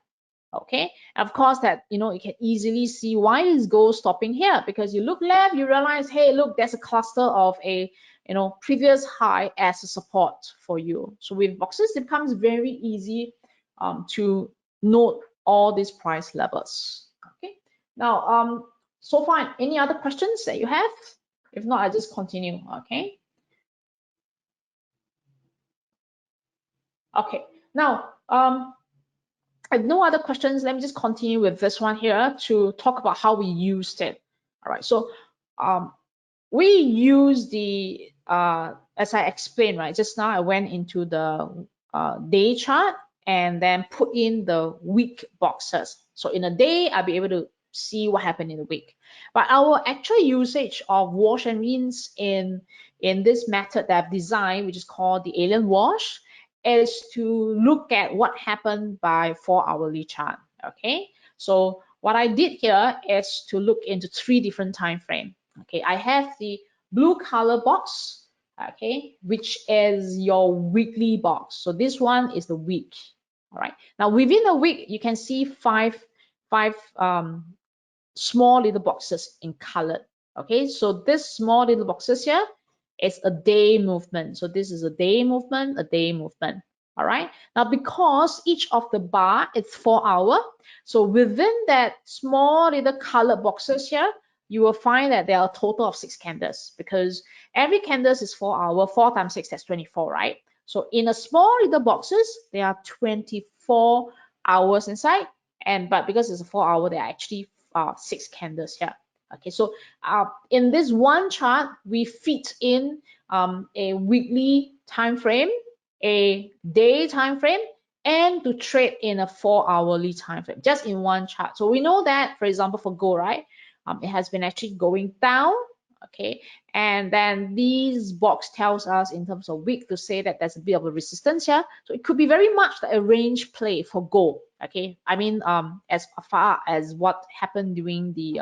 Okay, of course that you can easily see why is gold stopping here, because you look left, you realize, hey, look, there's a cluster of a previous high as a support for you. So with boxes, it becomes very easy to note all these price levels. Okay, now so far, any other questions that you have? If not, I just continue. Okay. Okay, now I have no other questions. Let me just continue with this one here to talk about how we used it. All right, so we use the as I explained, right, just now I went into the day chart and then put in the week boxes. So in a day, I'll be able to see what happened in a week. But our actual usage of wash and rinse in this method that I've designed, which is called the alien wash, is to look at what happened by 4-hourly chart. Okay, so what I did here is to look into 3 different time frame. Okay, I have the blue color box, okay, which is your weekly box. So this one is the week. All right, now within a week you can see five small little boxes in colored. Okay, so this small little boxes here is a day movement. So this is a day movement, a day movement. All right, now because each of the bar is 4 hour, so within that small little colored boxes here, you will find that there are a total of 6 candles, because every candle is 4 hour, 4 times 6, that's 24, right? So in a small little boxes, there are 24 hours inside, but because it's a 4 hour, there are actually 6 candles here. Okay, so in this one chart, we fit in a weekly time frame, a day time frame, and to trade in a 4-hourly time frame, just in one chart. So we know that, for example, for gold, right, it has been actually going down. Okay, and then these box tells us in terms of week to say that there's a bit of a resistance here. So it could be very much like a range play for gold. Okay, I mean, as far as what happened during the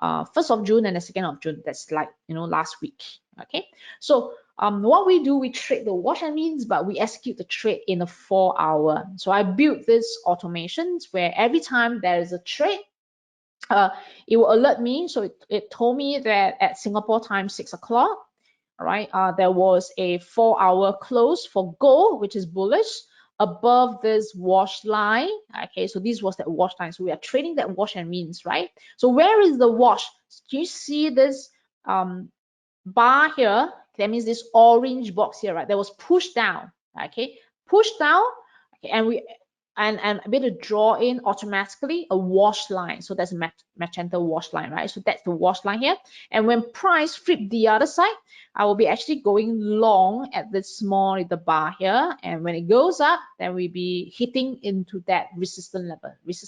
1st of June and the 2nd of June, that's like last week. Okay, so what we do, we trade the wash and rinse, but we execute the trade in a 4 hour. So I built this automations where every time there is a trade, it will alert me. So it told me that at Singapore time 6 o'clock, all right, there was a 4-hour close for gold, which is bullish, above this wash line. Okay, so this was that wash line. So we are trading that wash and rinse, right? So where is the wash? Do you see this bar here? That means this orange box here, right? That was pushed down. Okay, pushed down. Okay, and we and I'm able to draw in automatically a wash line. So that's a magenta wash line, right? So that's the wash line here. And when price flip the other side, I will be actually going long at this small little bar here. And when it goes up, then we'll be hitting into that resistance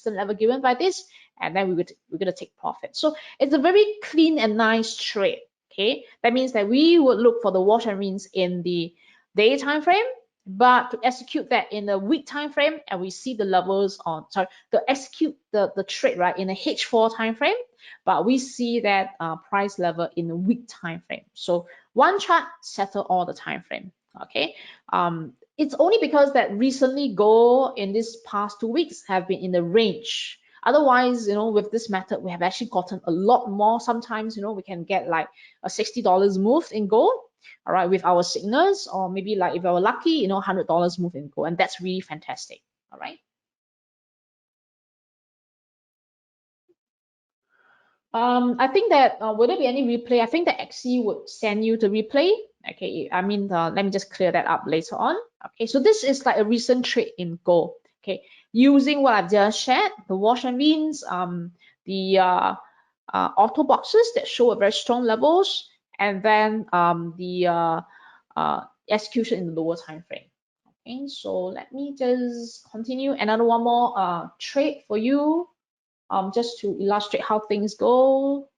level given by this, and then we're gonna take profit. So it's a very clean and nice trade. Okay, that means that we would look for the wash and rinse in the day time frame, but to execute that in the week time frame, and we see the levels on, sorry, to execute the trade, right, in a H4 time frame, but we see that price level in the week time frame. So one chart settle all the time frame. Okay, it's only because that recently gold in this past 2 weeks have been in the range. Otherwise, with this method, we have actually gotten a lot more. Sometimes, we can get like a $60 move in gold, all right, with our signals, or maybe like if we're lucky, $100 move in gold, and that's really fantastic. All right. I think that will there be any replay? I think that Axie would send you the replay. Okay, I mean, let me just clear that up later on. Okay, so this is like a recent trade in gold. Okay, using what I've just shared, the wash and rinse, the auto boxes that show a very strong levels, and then execution in the lower time frame. Okay, so let me just continue another one more trade for you, just to illustrate how things go.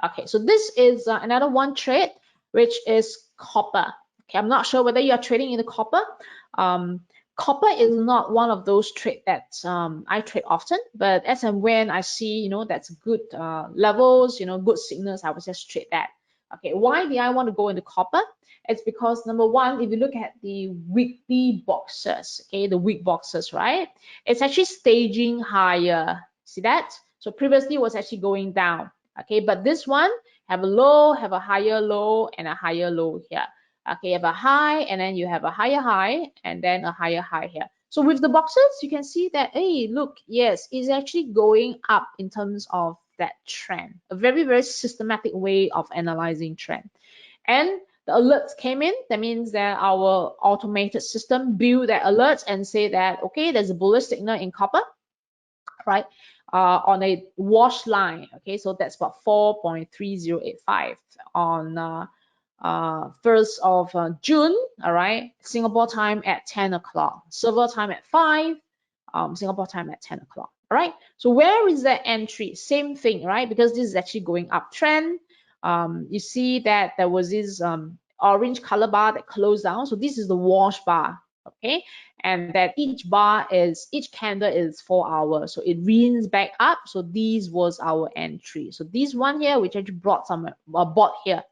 Okay, so this is another one trade, which is copper. Okay, I'm not sure whether you are trading in the copper. Copper is not one of those trade that I trade often, but as and when I see, that's good levels, good signals, I will just trade that. Okay, why do I want to go into copper? It's because number one, if you look at the weekly boxes, okay, the week boxes, right? It's actually staging higher. See that? So previously it was actually going down. Okay, but this one have a low, have a higher low, and a higher low here. Okay, you have a high, and then you have a higher high, and then a higher high here. So with the boxes, you can see that, hey, look, yes, it's actually going up in terms of that trend. A very, very systematic way of analyzing trend. And the alerts came in. That means that our automated system build that alerts and say that, okay, there's a bullish signal in copper, right? On a wash line. Okay, so that's about 4.3085 on 1st of June. All right, Singapore time at 10 o'clock, server time at 5, Singapore time at 10 o'clock. All right, so where is that entry? Same thing, right? Because this is actually going uptrend. You see that there was this orange color bar that closed down. So this is the wash bar. Okay, and that each candle is 4 hours, so it reins back up. So this was our entry. So this one here, which actually brought some bought here.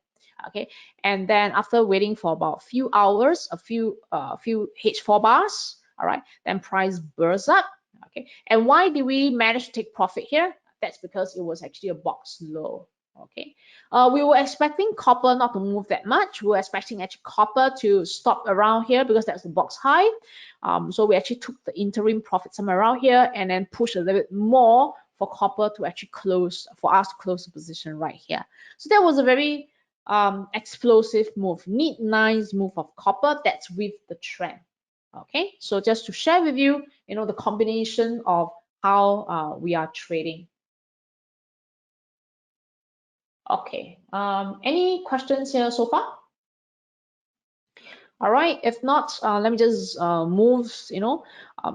Okay, and then after waiting for about a few hours, a few H4 bars, all right, then price bursts up. Okay, and why did we manage to take profit here? That's because it was actually a box low. Okay, we were expecting copper not to move that much. We were expecting actually copper to stop around here because that's the box high. So we actually took the interim profit somewhere around here and then push a little bit more for copper to actually close, for us to close the position right here. So that was a very explosive move, nice move of copper. That's with the trend. Okay, so just to share with you, the combination of how we are trading. Okay, any questions here so far? All right, if not, let me just move,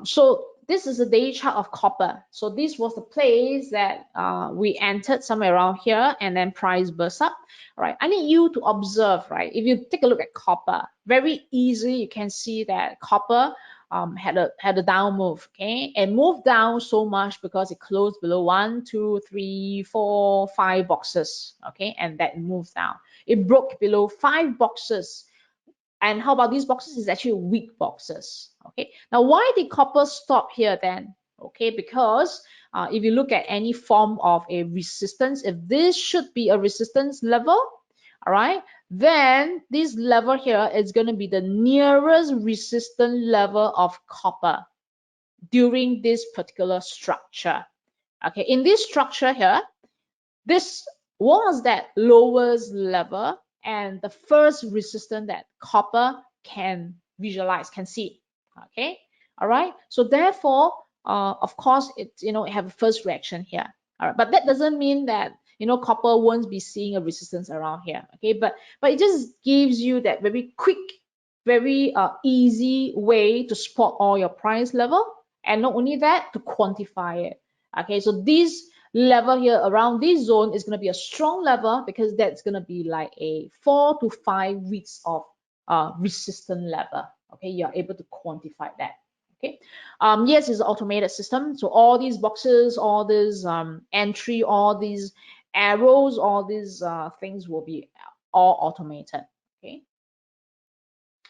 so this is a daily chart of copper. So this was the place that we entered somewhere around here and then price burst up. All right, I need you to observe, right? If you take a look at copper, very easily you can see that copper had a down move, okay, and moved down so much because it closed below 1, 2, 3, 4, 5 boxes, okay, and that moved down. It broke below 5 boxes. And how about these boxes? Is actually weak boxes. Okay. Now, why did copper stop here then? Okay, because if you look at any form of a resistance, if this should be a resistance level, all right, then this level here is going to be the nearest resistance level of copper during this particular structure. Okay, in this structure here, this was that lowest level and the first resistance that copper can visualize, can see. Okay, all right. So therefore, of course, it have a first reaction here. All right, but that doesn't mean that copper won't be seeing a resistance around here. Okay, but it just gives you that very quick, very easy way to spot all your price level, and not only that, to quantify it. Okay, so this level here around this zone is going to be a strong level because that's going to be like a 4 to 5 weeks of resistance level. Okay, you're able to quantify that. Okay, yes, it's an automated system, so all these boxes, all these entry, all these arrows, all these things will be all automated. Okay,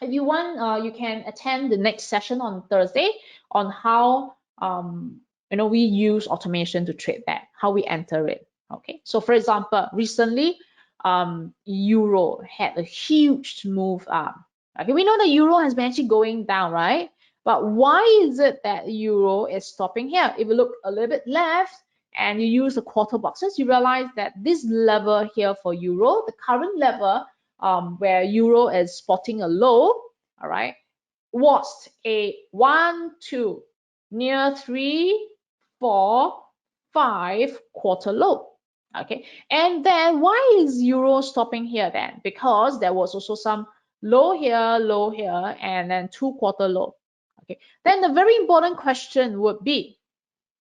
if you want, you can attend the next session on Thursday on how we use automation to trade that, how we enter it. Okay, so for example, recently euro had a huge move up. Okay, we know the euro has been actually going down, right? But why is it that euro is stopping here? If you look a little bit left and you use the quarter boxes, you realize that this level here for euro, the current level where euro is spotting a low, all right, was a 1, 2, near 3, 4, 5 quarter low. Okay, and then why is euro stopping here then? Because there was also some low here, and then 2-quarter low. Okay, then the very important question would be,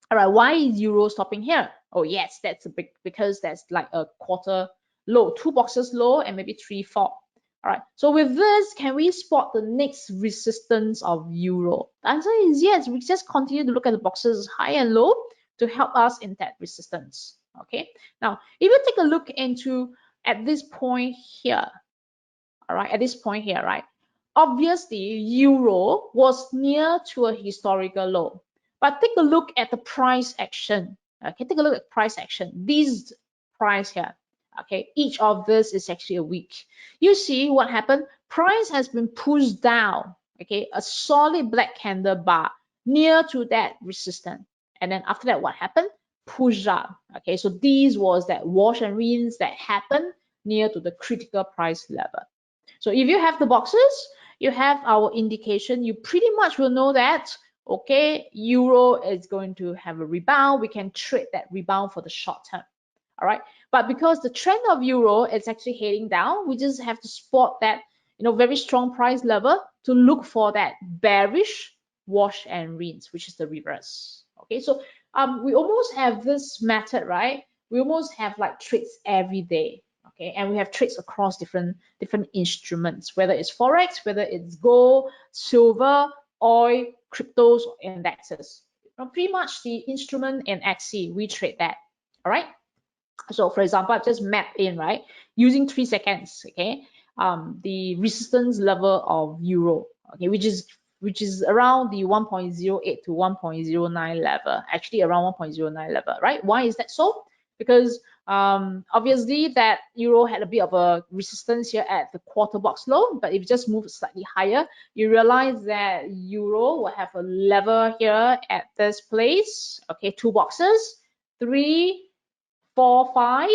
all right, why is euro stopping here? Oh yes, that's a big, because that's like a quarter low, 2 boxes low and maybe 3, 4. All right, so with this, can we spot the next resistance of euro? The answer is yes. We just continue to look at the boxes high and low to help us in that resistance. Okay, now if you take a look into at this point here, all right, at this point here, right, obviously euro was near to a historical low, but take a look at the price action. Okay, take a look at price action. These price here, okay, each of this is actually a week. You see what happened? Price has been pushed down, okay, a solid black candle bar near to that resistance, and then after that, what happened? Push up. Okay, so these was that wash and rinse that happened near to the critical price level. So if you have the boxes, you have our indication, you pretty much will know that, okay, euro is going to have a rebound. We can trade that rebound for the short term. All right. But because the trend of euro is actually heading down, we just have to spot that, very strong price level to look for that bearish wash and rinse, which is the reverse. Okay. So we almost have this method, right? We almost have like trades every day. Okay, and we have trades across different instruments, whether it's forex, whether it's gold, silver, oil, cryptos, or indexes. Pretty much the instrument in Axie, we trade that. All right. So for example, I've just mapped in, right, using 3 seconds. Okay, the resistance level of euro. Okay, which is around the 1.08 to 1.09 level. Actually, around 1.09 level, right? Why is that so? Because obviously that euro had a bit of a resistance here at the quarter box low, but if you just move slightly higher, you realize that euro will have a level here at this place. Okay, 2 boxes, 3, 4, 5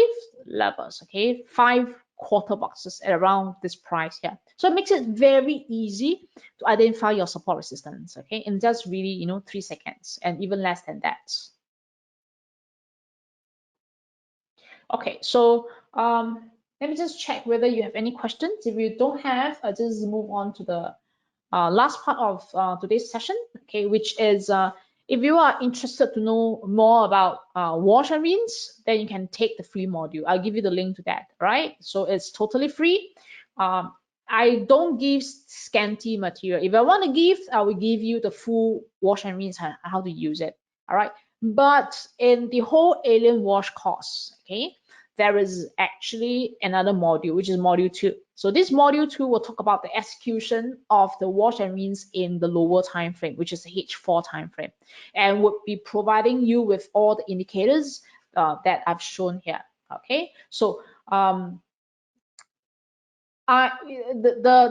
levels. Okay, 5 quarter boxes at around this price here. So it makes it very easy to identify your support resistance. Okay, in just really 3 seconds and even less than that. Okay, so let me just check whether you have any questions. If you don't have, I'll just move on to the last part of today's session, okay, which is if you are interested to know more about wash and rinse, then you can take the free module. I'll give you the link to that, right? So it's totally free. I don't give scanty material. If I want to give, I will give you the full wash and rinse, how to use it, all right? But in the whole alien wash course, okay, there is actually another module, which is module 2. So this module 2 will talk about the execution of the wash and rinse in the lower time frame, which is the H4 time frame, and would be providing you with all the indicators that I've shown here. Okay, so the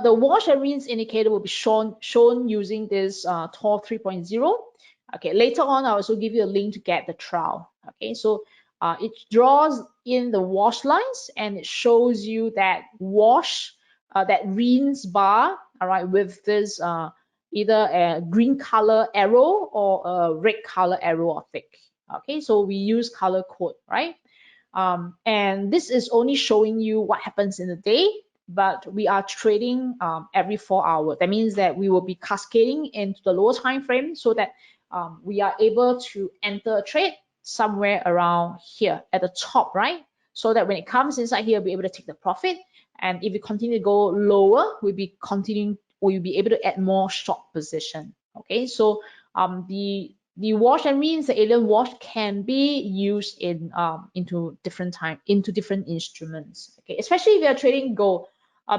wash and rinse indicator will be shown using this Tor 3.0. Okay, later on I'll also give you a link to get the trial. Okay, so it draws in the wash lines and it shows you that wash, that rinse bar, all right, with this either a green color arrow or a red color arrow or thick. Okay, so we use color code, right? And this is only showing you what happens in the day, but we are trading every 4 hours. That means that we will be cascading into the lower time frame so that we are able to enter a trade somewhere around here at the top, right? So that when it comes inside here, we'll be able to take the profit. And if we continue to go lower, we'll be able to add more short position. Okay, so the wash and rinse, the alien wash, can be used into different instruments. Okay, especially if you're trading gold,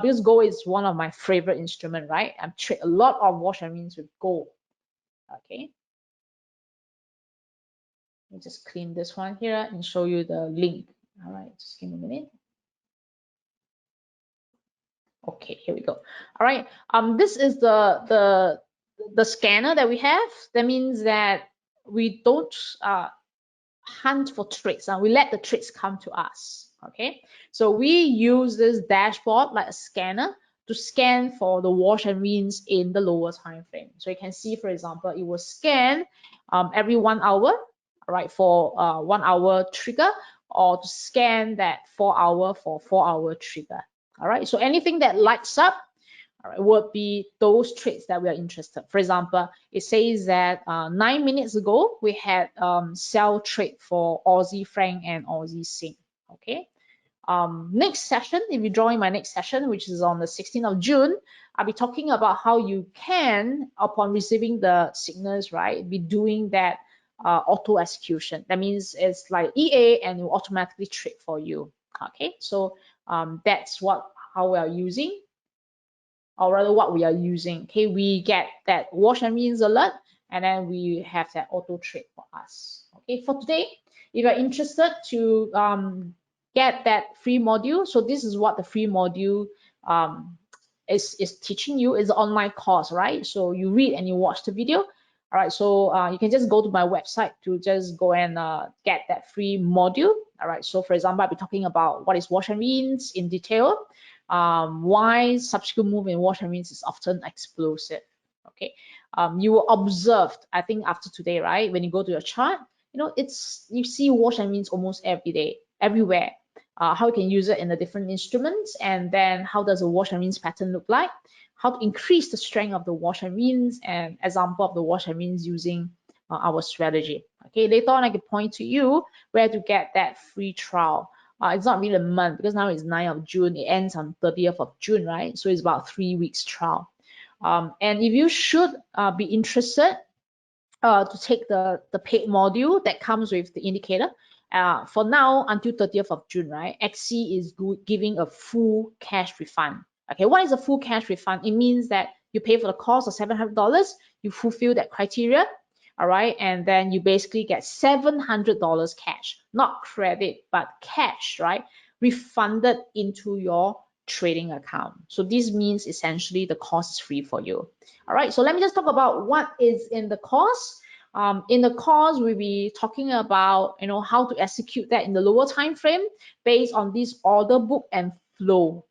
because gold is one of my favorite instruments, right? I trade a lot of wash and rinse with gold. Okay, let me just clean this one here and show you the link. All right, just give me a minute. Okay, here we go. All right, this is the scanner that we have. That means that we don't hunt for trades, and we let the trades come to us. Okay, so we use this dashboard like a scanner to scan for the wash and rinse in the lower time frame. So you can see, for example, it will scan every 1 hour, all right, for 1 hour trigger, or to scan that 4 hour for 4 hour trigger. All right, so anything that lights up all right, would be those trades that we are interested. For example, it says that 9 minutes ago we had sell trade for Aussie franc and Aussie Sing. Okay. Next session, if you join my next session, which is on the 16th of June, I'll be talking about how you can, upon receiving the signals, right, be doing that auto execution. That means it's like EA and it will automatically trade for you. Okay, so that's how we are using, or rather what we are using. Okay, we get that wash and rinse alert, and then we have that auto trade for us. Okay, for today, if you're interested to get that free module, so this is what the free module is teaching you. Is an online course, right? So you read and you watch the video. All right, so you can just go to my website to just go and get that free module. All right, so for example, I'll be talking about what is wash and rinse in detail, why subsequent move in wash and rinse is often explosive. Okay, you will observe, I think after today, right, when you go to your chart, you see wash and rinse almost every day, everywhere. How you can use it in the different instruments, and then how does a wash and rinse pattern look like, how to increase the strength of the wash and rinse, and example of the wash and rinse using our strategy. Okay, later on I can point to you where to get that free trial. It's not really a month because now it's 9th of June, it ends on 30th of June, right? So it's about 3 weeks trial. And if you should be interested to take the paid module that comes with the indicator, for now until 30th of June, right, Axie is giving a full cash refund. Okay, what is a full cash refund? It means that you pay for the cost of $700, you fulfill that criteria, all right, and then you basically get $700 cash, not credit, but cash, right, refunded into your trading account. So this means essentially the course is free for you. All right, so let me just talk about what is in the course. In the course, we'll be talking about how to execute that in the lower time frame based on this order book and flow.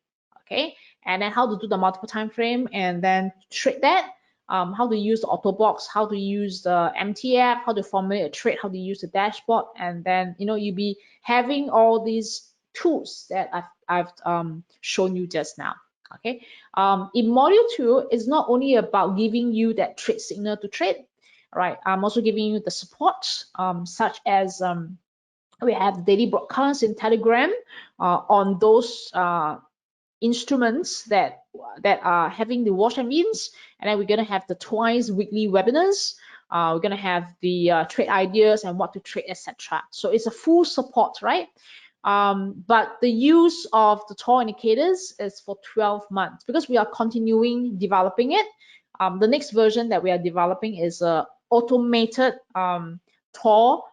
Okay, and then how to do the multiple time frame and then trade that. How to use the Autobox, how to use the MTF, how to formulate a trade, how to use the dashboard, and then you'll be having all these tools that I've shown you just now. Okay, in module 2 is not only about giving you that trade signal to trade, right? I'm also giving you the support, such as we have daily broadcasts in Telegram on those instruments that are having the wash and rinse, and then we're going to have the twice weekly webinars. We're going to have the trade ideas and what to trade, etc. So it's a full support, right? But the use of the TOR indicators is for 12 months because we are continuing developing it. The next version that we are developing is a automated TOR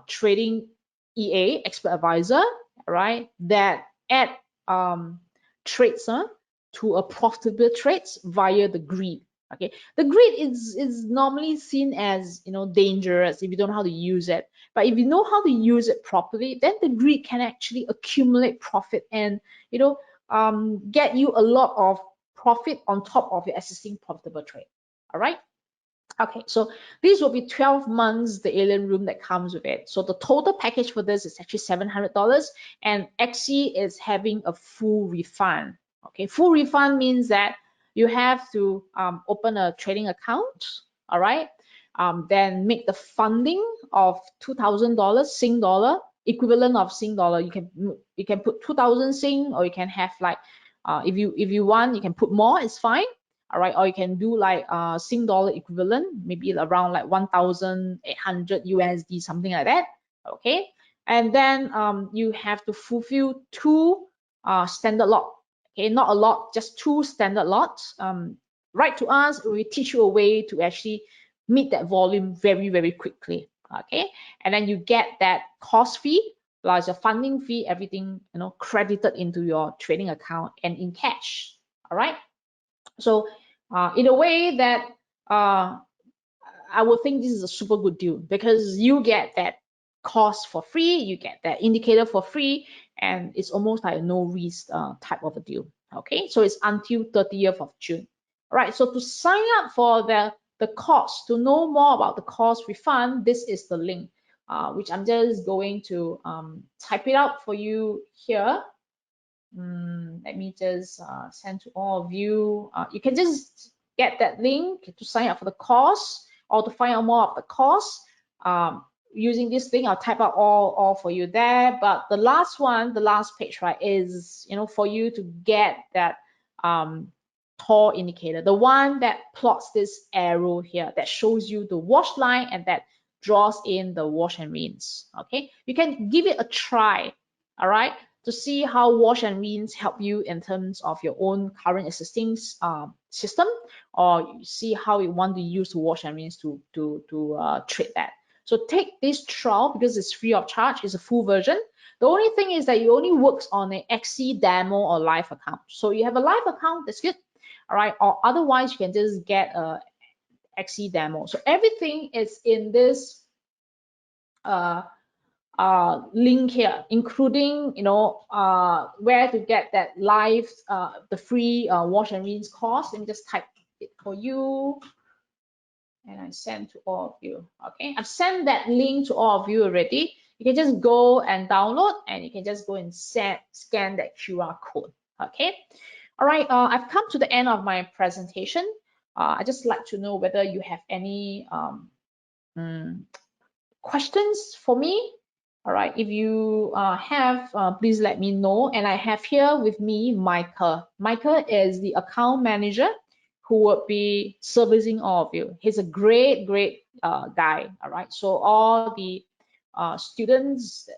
trading EA, expert advisor, right, that add trades to a profitable trades via the grid. Okay, the grid is normally seen as dangerous if you don't know how to use it, but if you know how to use it properly, then the grid can actually accumulate profit and get you a lot of profit on top of your existing profitable trade. All right. Okay, so this will be 12 months, the alien room that comes with it. So the total package for this is actually $700, and Axie is having a full refund. Okay, full refund means that you have to open a trading account, all right, then make the funding of $2,000 Sing dollar, equivalent of Sing dollar. You can put 2,000 Sing, or you can have like if you want, you can put more, it's fine. All right, or you can do like Sing dollar equivalent, maybe around like 1,800 USD, something like that. Okay, and then you have to fulfill 2 standard lot. Okay, not a lot, just 2 standard lots. Write to us, we teach you a way to actually meet that volume very, very quickly. Okay, and then you get that cost fee plus your funding fee, everything credited into your trading account and in cash. All right. So in a way that I would think this is a super good deal because you get that cost for free, you get that indicator for free, and it's almost like a no risk type of a deal. Okay, so it's until 30th of June. All right, so to sign up for the course, to know more about the course refund, this is the link, which I'm just going to type it out for you here. let me just send to all of you. You can just get that link to sign up for the course or to find out more of the course. Using this link, I'll type out all for you there. But the last one, the last page, right, is for you to get that Tor indicator, the one that plots this arrow here that shows you the wash line and that draws in the wash and rinse. Okay, you can give it a try. All right, to see how wash and rinse help you in terms of your own current existing system, or see how you want to use the wash and rinse to trade that. So take this trial because it's free of charge. It's a full version. The only thing is that it only works on an XC demo or live account. So you have a live account, that's good. All right, or otherwise you can just get a XC demo. So everything is in this link here, including where to get that live the free wash and rinse course. Let me just type it for you and I send to all of you. Okay, I've sent that link to all of you already. You can just go and download and you can just go and scan that QR code. Okay, all right, I've come to the end of my presentation. I just like to know whether you have any questions for me. All right, if you have, please let me know. And I have here with me Michael. Michael is the account manager who will be servicing all of you. He's a great guy. All right, so all the students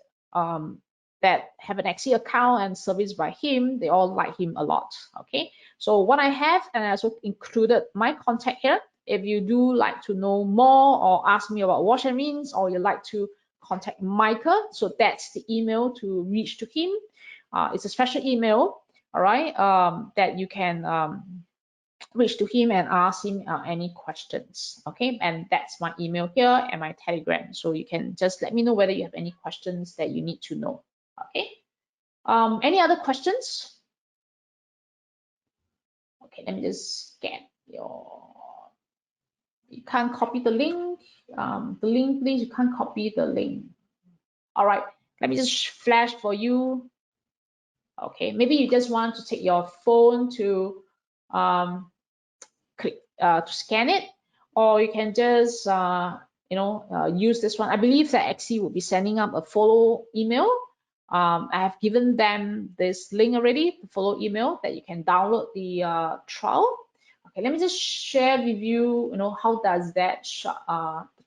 that have an XC account and serviced by him, they all like him a lot. Okay, so what I have, and I also included my contact here. If you do like to know more or ask me about wash and rinse, or you like to contact Michael, so that's the email to reach to him. It's a special email, all right, that you can reach to him and ask him any questions. Okay, and that's my email here and my Telegram, so you can just let me know whether you have any questions that you need to know. Okay, any other questions? Okay, let me just get your, you can't copy the link. The link, please, you can't copy the link. All right, let me just flash for you. Okay, maybe you just want to take your phone to click to scan it, or you can just use this one. I believe that XC will be sending up a follow email. I have given them this link already, the follow email, that you can download the trial. Okay, let me just share with you, how does that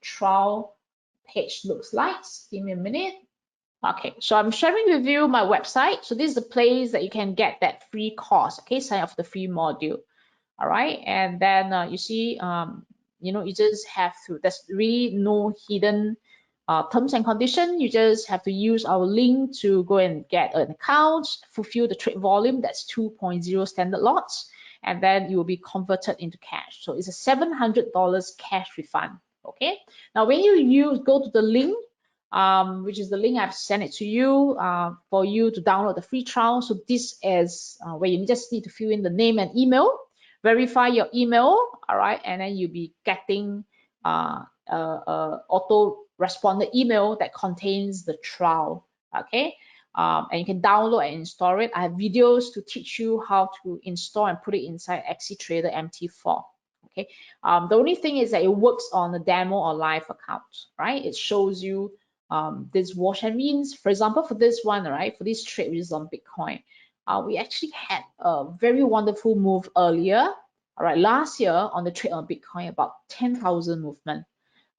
trial page looks like. Just give me a minute. Okay, so I'm sharing with you my website. So this is the place that you can get that free course. Okay, sign up for the free module. All right, and then you see, you just have to, there's really no hidden terms and conditions. You just have to use our link to go and get an account, fulfill the trade volume, that's 2.0 standard lots, and then you will be converted into cash. So it's a $700 cash refund. Okay, now when you go to the link, which is the link I've sent it to you for you to download the free trial. So this is where you just need to fill in the name and email, verify your email, all right, and then you'll be getting auto responder email that contains the trial. Okay, and you can download and install it. I have videos to teach you how to install and put it inside AxiTrader MT4. Okay, the only thing is that it works on a demo or live account, right? It shows you this wash and rinse. For example, for this one, right, for this trade, which is on Bitcoin, we actually had a very wonderful move earlier, all right, last year on the trade on Bitcoin, about 10,000 movement.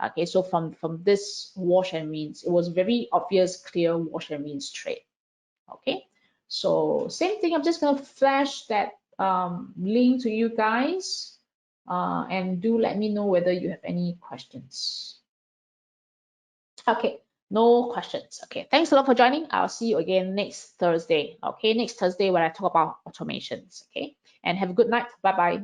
Okay, so from this wash and rinse, it was very obvious, clear wash and rinse trade. Okay, so same thing, I'm just going to flash that link to you guys, and do let me know whether you have any questions. Okay, no questions. Okay, thanks a lot for joining. I'll see you again next Thursday. Okay, next Thursday when I talk about automations. Okay, and have a good night. Bye bye.